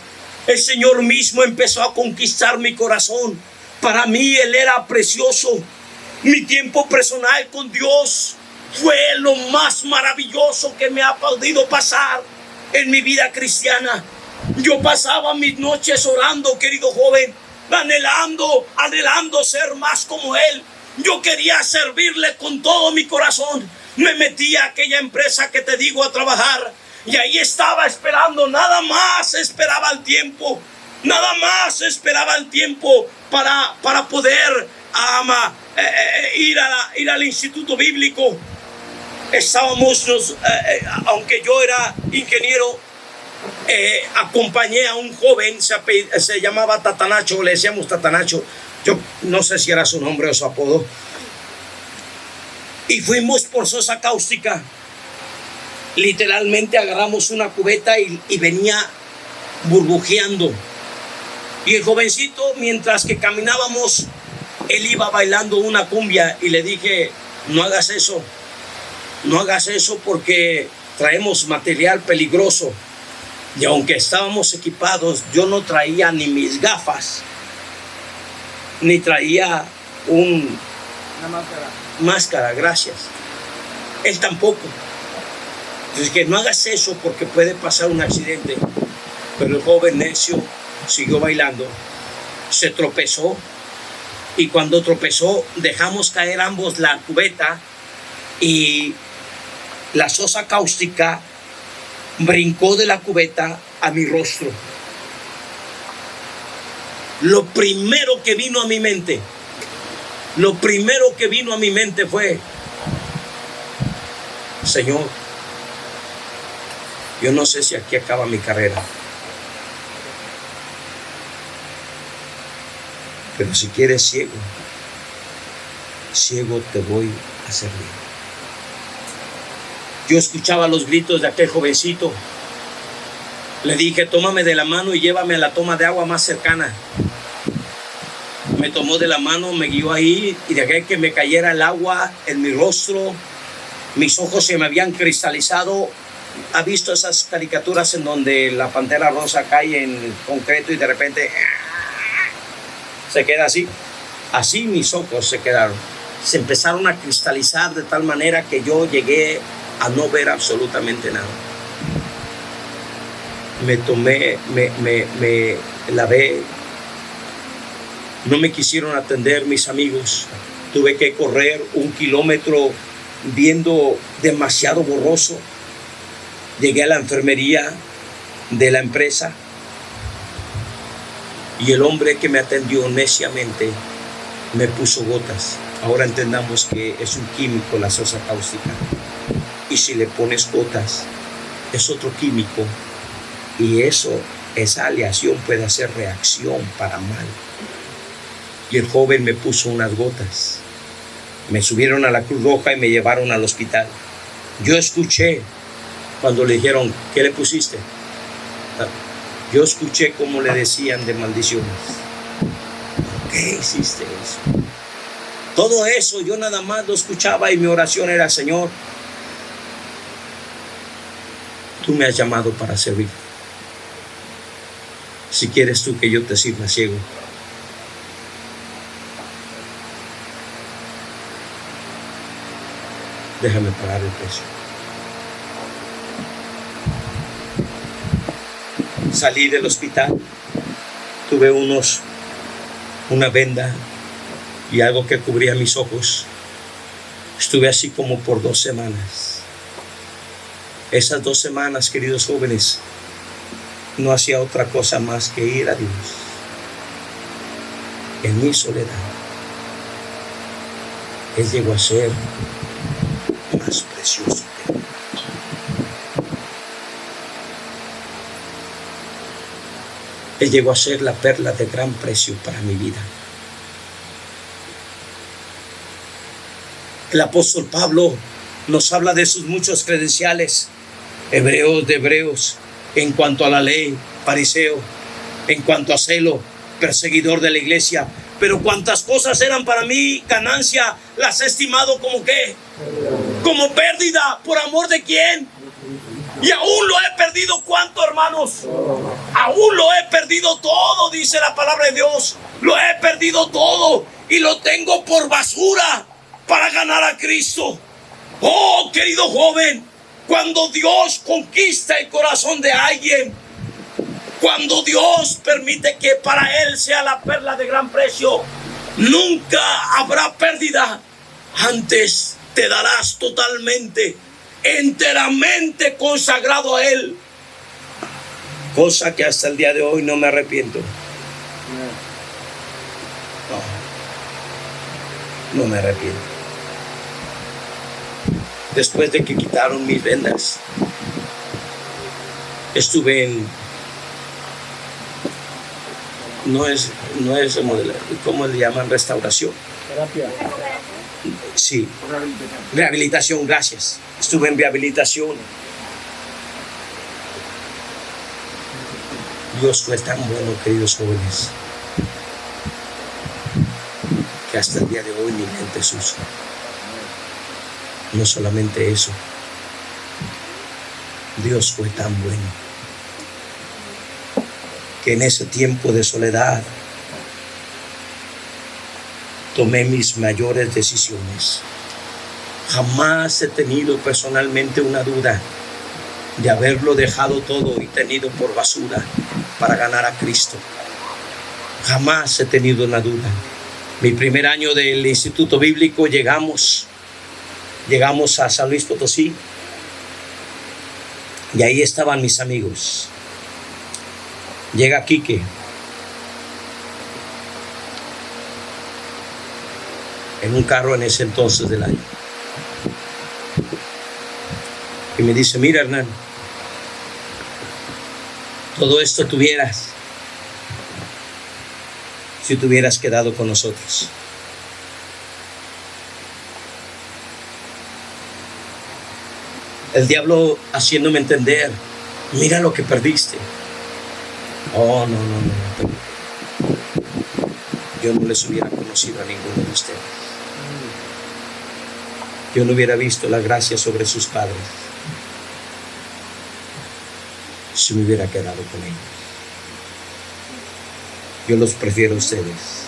A: El Señor mismo empezó a conquistar mi corazón. Para mí Él era precioso. Mi tiempo personal con Dios fue lo más maravilloso que me ha podido pasar en mi vida cristiana. Yo pasaba mis noches orando, querido joven, anhelando ser más como Él. Yo quería servirle con todo mi corazón. Me metí a aquella empresa que te digo a trabajar, y ahí estaba esperando, nada más esperaba el tiempo para poder ir al instituto bíblico. Estábamos, aunque yo era ingeniero, acompañé a un joven, se llamaba Tatanacho, le decíamos Tatanacho, yo no sé si era su nombre o su apodo. Y fuimos por sosa cáustica. Literalmente agarramos una cubeta y venía burbujeando. Y el jovencito, mientras que caminábamos, él iba bailando una cumbia. Y le dije, no hagas eso porque traemos material peligroso. Y aunque estábamos equipados, yo no traía ni mis gafas, ni traía una máscara, gracias. Él tampoco. Entonces, que no hagas eso porque puede pasar un accidente. Pero el joven necio siguió bailando, se tropezó, y cuando tropezó dejamos caer ambos la cubeta, y la sosa cáustica brincó de la cubeta a mi rostro. Lo primero que vino a mi mente fue, Señor, yo no sé si aquí acaba mi carrera, pero si quieres ciego te voy a servir. Yo escuchaba los gritos de aquel jovencito. Le dije, tómame de la mano y llévame a la toma de agua más cercana. Me tomó de la mano, me guió ahí, y dejé que me cayera el agua en mi rostro. Mis ojos se me habían cristalizado. ¿Ha visto esas caricaturas en donde la pantera rosa cae en concreto y de repente se queda así? Así mis ojos se quedaron. Se empezaron a cristalizar de tal manera que yo llegué a no ver absolutamente nada. Me tomé, me lavé. No me quisieron atender mis amigos. Tuve que correr 1 kilómetro viendo demasiado borroso. Llegué a la enfermería de la empresa y el hombre que me atendió neciamente me puso gotas. Ahora entendamos que es un químico, la sosa cáustica. Y si le pones gotas, es otro químico, y eso esa aleación puede hacer reacción para mal. Y el joven me puso unas gotas. Me subieron a la Cruz Roja y me llevaron al hospital. Yo escuché cuando le dijeron, ¿qué le pusiste? Yo escuché cómo le decían de maldiciones. ¿Por qué hiciste eso? Todo eso yo nada más lo escuchaba y mi oración era, Señor, tú me has llamado para servir. Si quieres tú que yo te sirva ciego, déjame pagar el precio. Salí del hospital, tuve una venda y algo que cubría mis ojos. Estuve así como por 2 semanas. Esas 2 semanas, queridos jóvenes, no hacía otra cosa más que ir a Dios en mi soledad. Él llegó a ser más precioso que mí. Él llegó a ser la perla de gran precio para mi vida. El apóstol Pablo nos habla de sus muchos credenciales, hebreos de hebreos, en cuanto a la ley, fariseo, en cuanto a celo, perseguidor de la iglesia. Pero cuantas cosas eran para mí ganancia, las he estimado como ¿qué? Como pérdida. ¿Por amor de quién? Y aún lo he perdido. ¿Cuánto, hermanos? Aún lo he perdido todo, dice la palabra de Dios. Lo he perdido todo y lo tengo por basura para ganar a Cristo. Oh, querido joven, cuando Dios conquista el corazón de alguien, cuando Dios permite que para Él sea la perla de gran precio, nunca habrá pérdida. Antes te darás totalmente, enteramente consagrado a Él. Cosa que hasta el día de hoy no me arrepiento. No me arrepiento. Después de que quitaron mis vendas, estuve en... No es ¿cómo le llaman? Restauración.
B: Terapia.
A: Sí. Rehabilitación, gracias. Estuve en rehabilitación. Dios fue tan bueno, queridos jóvenes, que hasta el día de hoy mi mente es usa. No solamente eso, Dios fue tan bueno que en ese tiempo de soledad tomé mis mayores decisiones. Jamás he tenido personalmente una duda de haberlo dejado todo y tenido por basura para ganar a Cristo. Jamás he tenido una duda. Mi primer año del Instituto Bíblico llegamos a San Luis Potosí y ahí estaban mis amigos. Llega Quique en un carro en ese entonces del año y me dice, mira, Hernán, todo esto tuvieras si te hubieras quedado con nosotros. El diablo haciéndome entender, mira lo que perdiste. Oh, no. Yo no les hubiera conocido a ninguno de ustedes. Yo no hubiera visto la gracia sobre sus padres si me hubiera quedado con ellos. Yo los prefiero a ustedes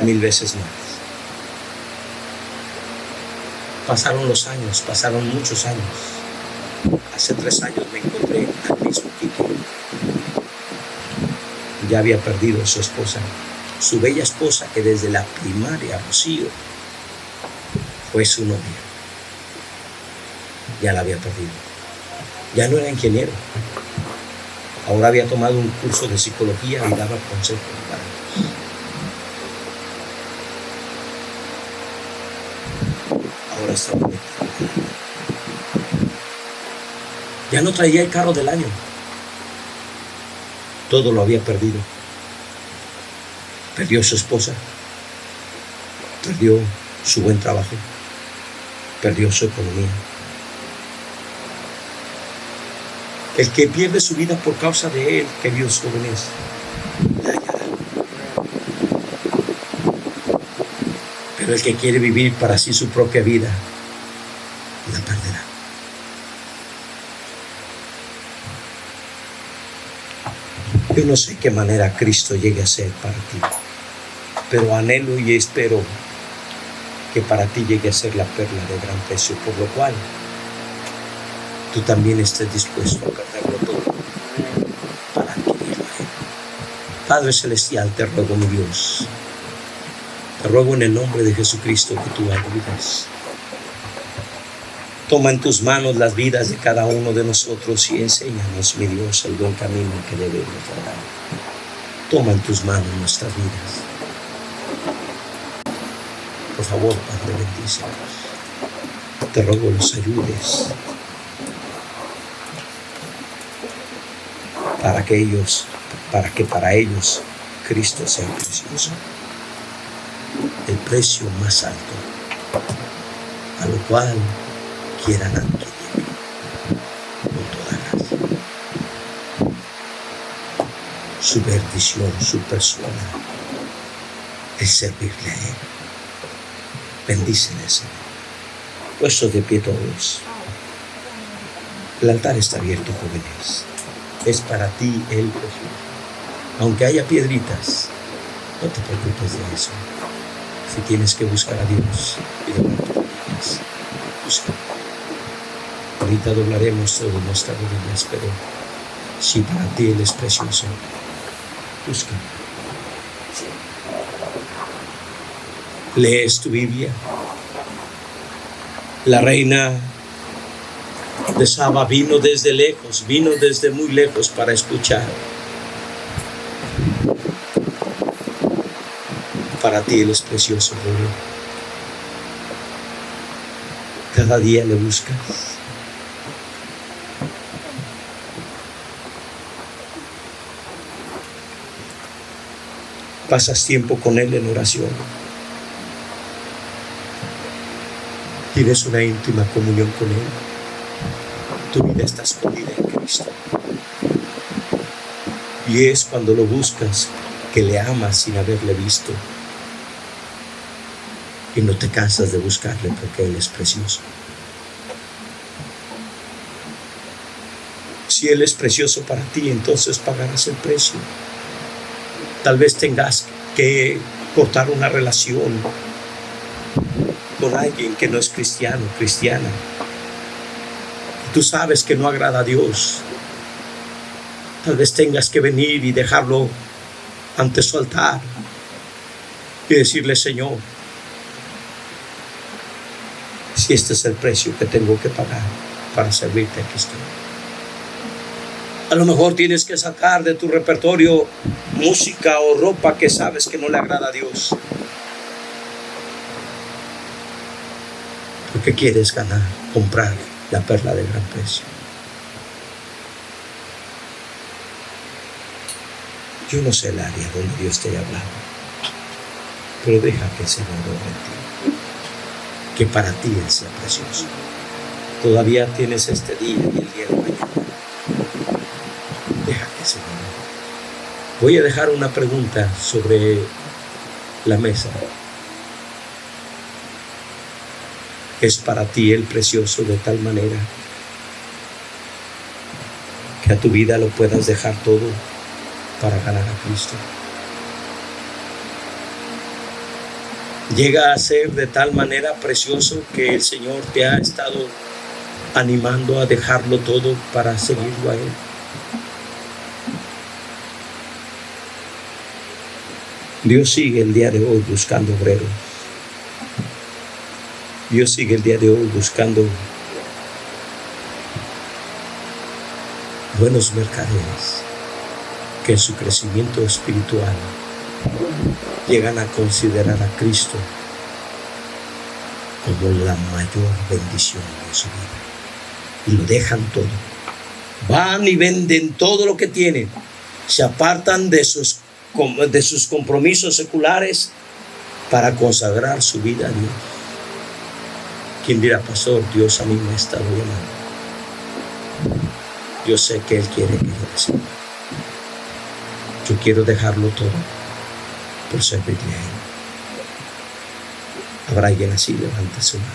A: 1000 veces más. Pasaron los años, pasaron muchos años. Hace 3 años me encontré al mismo Quique. Ya había perdido a su esposa, su bella esposa, que desde la primaria, Rocío, fue su novia. Ya la había perdido. Ya no era ingeniero. Ahora había tomado un curso de psicología y daba consejos para ellos. Ahora está bonita. Ya no traía el carro del año. todo lo había perdido. Perdió su esposa, perdió su buen trabajo, perdió su economía. El que pierde su vida por causa de él, queridos jóvenes, la hallará. Pero el que quiere vivir para sí su propia vida, la perderá. Yo no sé qué manera Cristo llegue a ser para ti, pero anhelo y espero que para ti llegue a ser la perla de gran precio, por lo cual tú también estés dispuesto a perderlo todo para adquirirlo a Él. Padre Celestial, te ruego, mi Dios, te ruego en el nombre de Jesucristo que tú ayudes. Toma en tus manos las vidas de cada uno de nosotros y enséñanos, mi Dios, el buen camino que debemos andar. Toma en tus manos nuestras vidas. Por favor, Padre, bendícenos. Te ruego los ayudes para que para ellos Cristo sea precioso. El precio más alto, a lo cual quieran adquirirlo con toda gracia. Su bendición, su persona, es servirle a Él. Bendícele, Señor. Puestos de pie todos. El altar está abierto, jóvenes. Es para ti el precioso. Aunque haya piedritas, no te preocupes de eso. Si tienes que buscar a Dios y doblar tus rodillas, busca. Ahorita doblaremos todas nuestras rodillas, pero si para ti Él es precioso, busca. Lees tu Biblia. La reina de Saba vino desde lejos, vino desde muy lejos para escuchar. Para ti Él es precioso, joven. Cada día le buscas. Pasas tiempo con Él en oración. Tienes una íntima comunión con Él. Tu vida está escondida en Cristo. Y es cuando lo buscas que le amas sin haberle visto. Y no te cansas de buscarle porque Él es precioso. Si Él es precioso para ti, entonces pagarás el precio. Tal vez tengas que cortar una relación con alguien que no es cristiano, cristiana. Tú sabes que no agrada a Dios. Tal vez tengas que venir y dejarlo ante su altar y decirle: Señor, si este es el precio que tengo que pagar para servirte, aquí estoy. A lo mejor tienes que sacar de tu repertorio música o ropa que sabes que no le agrada a Dios, porque quieres ganar, comprar la perla de gran precio. Yo no sé el área donde Dios te haya hablado, pero deja que el Señor obre en ti, que para ti Él sea precioso. Todavía tienes este día y el día de mañana. Deja que el Señor obre. Voy a dejar una pregunta sobre la mesa. ¿Es para ti el precioso de tal manera que a tu vida lo puedas dejar todo para ganar a Cristo? Llega a ser de tal manera precioso que el Señor te ha estado animando a dejarlo todo para seguirlo a Él. Dios sigue el día de hoy buscando obreros. Dios sigue el día de hoy buscando buenos mercaderes que en su crecimiento espiritual llegan a considerar a Cristo como la mayor bendición de su vida. Y lo dejan todo. Van y venden todo lo que tienen. se apartan de sus compromisos seculares para consagrar su vida a Dios. ¿Quién dirá, pastor, Dios a mí me ha estado llamando? Yo sé que Él quiere que yo le sirva. Yo quiero dejarlo todo por servirle a Él. ¿Habrá alguien así? Levante su mano.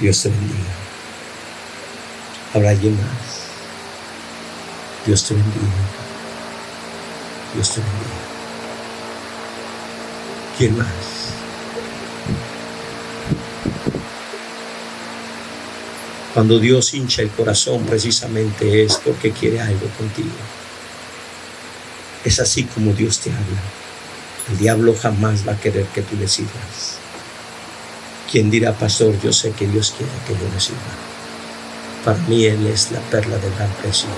A: Dios te bendiga. ¿Habrá alguien más? Dios te bendiga. Dios te bendiga. ¿Quién más? Cuando Dios hincha el corazón, precisamente es porque quiere algo contigo. Es así como Dios te habla. El diablo jamás va a querer que tú le sirvas. ¿Quién dirá, pastor, yo sé que Dios quiere que yo le sirva? Para mí Él es la perla de gran precio.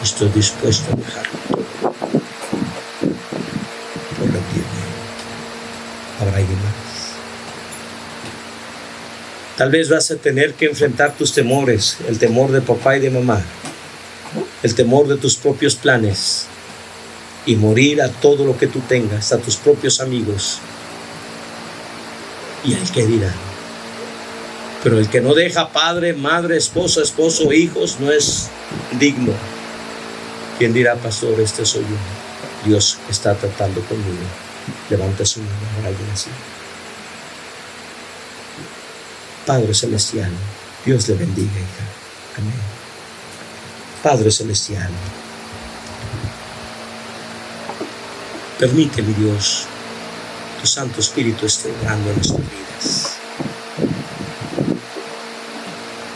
A: Estoy dispuesto a dejarlo todo por rendirme. ¿Habrá alguien más? Tal vez vas a tener que enfrentar tus temores, el temor de papá y de mamá, el temor de tus propios planes y morir a todo lo que tú tengas, a tus propios amigos y al que dirá. Pero el que no deja padre, madre, esposa, esposo, hijos, no es digno. ¿Quién dirá, pastor, este soy yo? Dios está tratando conmigo. Levanta su mano a alguien así. Padre Celestial, Dios le bendiga, hija. Amén. Padre Celestial, permite, mi Dios, tu Santo Espíritu esté obrando en nuestras vidas.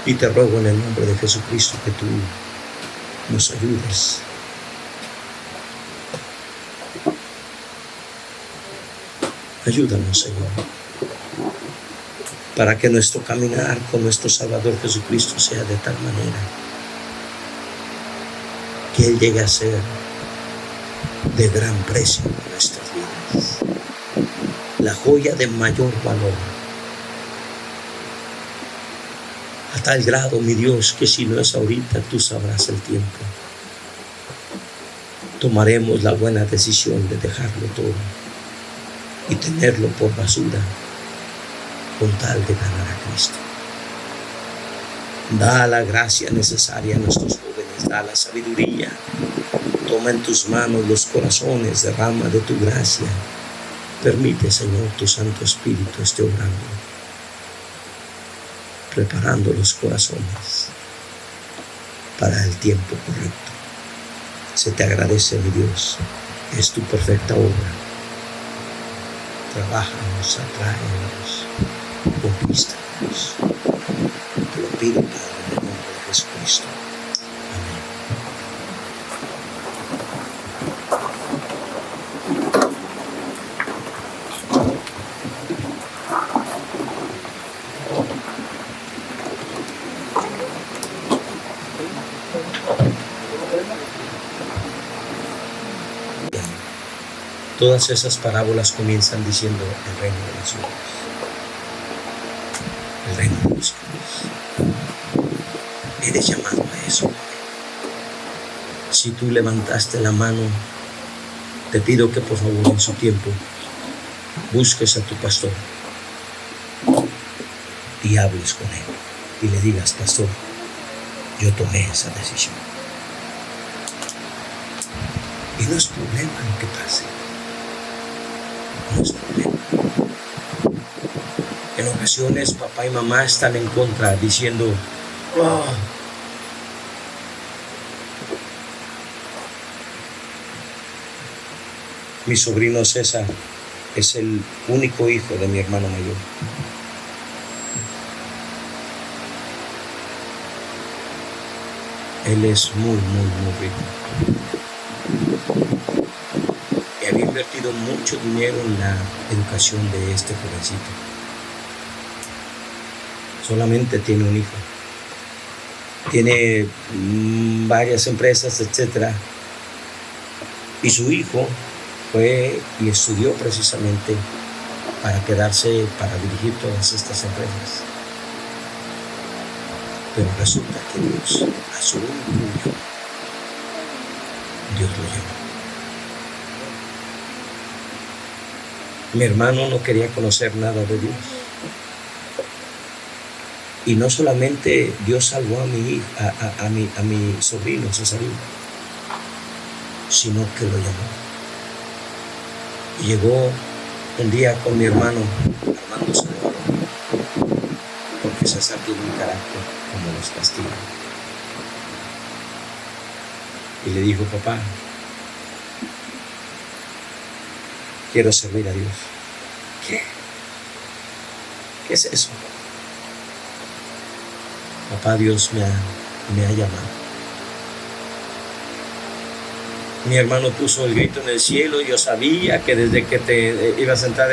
A: Y te ruego en el nombre de Jesucristo que tú nos ayudes. Ayúdanos, Señor, para que nuestro caminar con nuestro Salvador Jesucristo sea de tal manera que Él llegue a ser de gran precio en nuestras vidas, la joya de mayor valor, a tal grado, mi Dios, que si no es ahorita, tú sabrás el tiempo. Tomaremos la buena decisión de dejarlo todo y tenerlo por basura con tal de ganar a Cristo. Da la gracia necesaria a nuestros jóvenes, da la sabiduría. Toma en tus manos los corazones, derrama de tu gracia. Permite, Señor, tu Santo Espíritu esté obrando, preparando los corazones para el tiempo correcto. Se te agradece, mi Dios, es tu perfecta obra. Trabájanos, atráenos, conquístanos. Te lo pido, Padre, en el nombre de Jesucristo. Todas esas parábolas comienzan diciendo el reino de los cielos. El reino de los cielos. Eres llamado a eso. Si tú levantaste la mano, te pido que por favor en su tiempo busques a tu pastor y hables con él y le digas, pastor, yo tomé esa decisión. Y no es problema lo que pase. No es problema. En ocasiones papá y mamá están en contra diciendo, oh, mi sobrino César es el único hijo de mi hermano mayor. Él es muy rico. Y había invertido mucho dinero en la educación de este jovencito. Solamente tiene un hijo. Tiene varias empresas, etc. Y su hijo fue y estudió precisamente para quedarse, para dirigir todas estas empresas. Pero resulta que Dios, a su único hijo, Dios lo llamó. Mi hermano no quería conocer nada de Dios. Y no solamente Dios salvó a mi sobrino Cesarino, sino que lo llamó. Y llegó un día con mi hermano armándose de valor, porque César tiene un carácter como los castigos. Y le dijo: papá, quiero servir a Dios. ¿Qué? ¿Qué es eso? Papá, Dios me ha llamado. Mi hermano puso el grito en el cielo. Yo sabía que desde que te ibas a entrar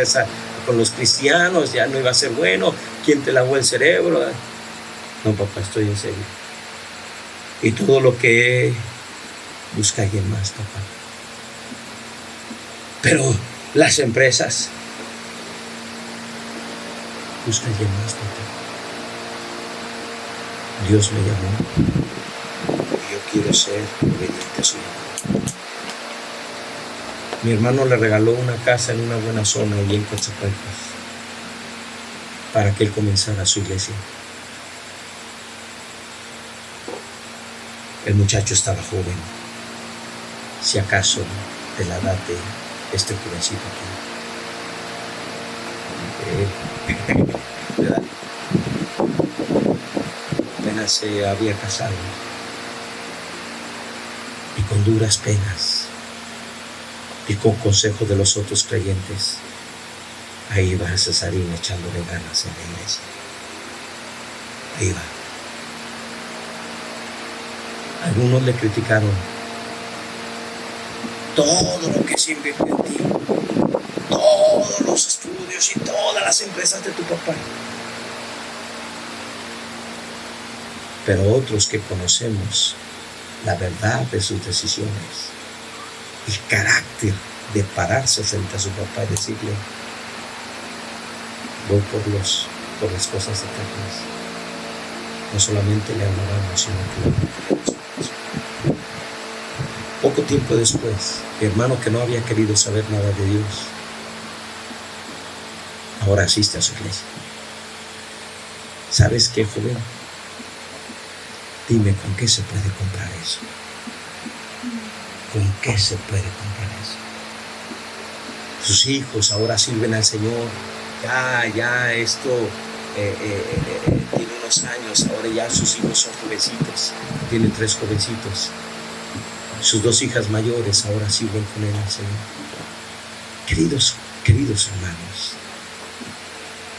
A: con los cristianos ya no iba a ser bueno. ¿Quién te lavó el cerebro? No, papá, estoy en serio. Y todo lo que busca alguien más, papá. Pero las empresas, busca alguien más, papá. Dios me llamó y yo quiero ser obediente a su llamado. Mi hermano le regaló una casa en una buena zona y en Coatzacoalcos para que él comenzara su iglesia. El muchacho estaba joven, si acaso de la edad de este jovencito aquí. Apenas se había casado y con duras penas y con consejo de los otros creyentes, ahí va Cesarín echándole ganas en la iglesia. Ahí va. Algunos le criticaron todo lo que se invirtió en ti, todos los estudios y todas las empresas de tu papá. Pero otros que conocemos la verdad de sus decisiones, el carácter de pararse frente a su papá y decirle: voy por las cosas eternas. No solamente le amamos, sino que le amamos. Poco tiempo después, mi hermano, que no había querido saber nada de Dios, ahora asiste a su iglesia. ¿Sabes qué, joven? Dime, ¿con qué se puede comprar eso? ¿Con qué se puede comprar eso? Sus hijos ahora sirven al Señor. Ya esto tiene unos años. Ahora ya sus hijos son jovencitos. Tiene 3 jovencitos. Sus 2 hijas mayores ahora sirven con él al Señor. Queridos hermanos,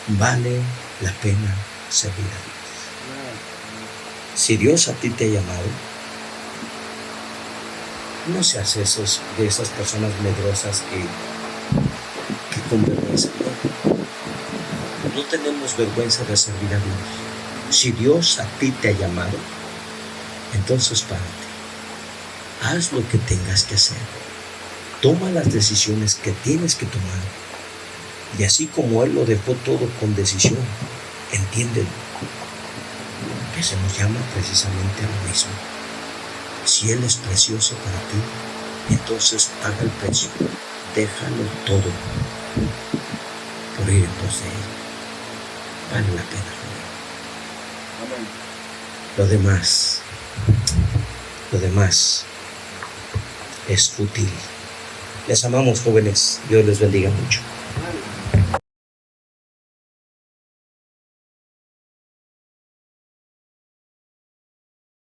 A: vale la pena servir a Dios. Si Dios a ti te ha llamado, no seas de esas personas medrosas que con vergüenza. No tenemos vergüenza de servir a Dios. Si Dios a ti te ha llamado, entonces párate. Haz lo que tengas que hacer. Toma las decisiones que tienes que tomar. Y así como Él lo dejó todo con decisión, entiéndelo, que se nos llama precisamente a lo mismo. Si Él es precioso para ti, entonces paga el precio. Déjalo todo por ir en pos de Él. Vale la pena, joven. Lo demás es fútil. Les amamos, jóvenes. Dios les bendiga mucho.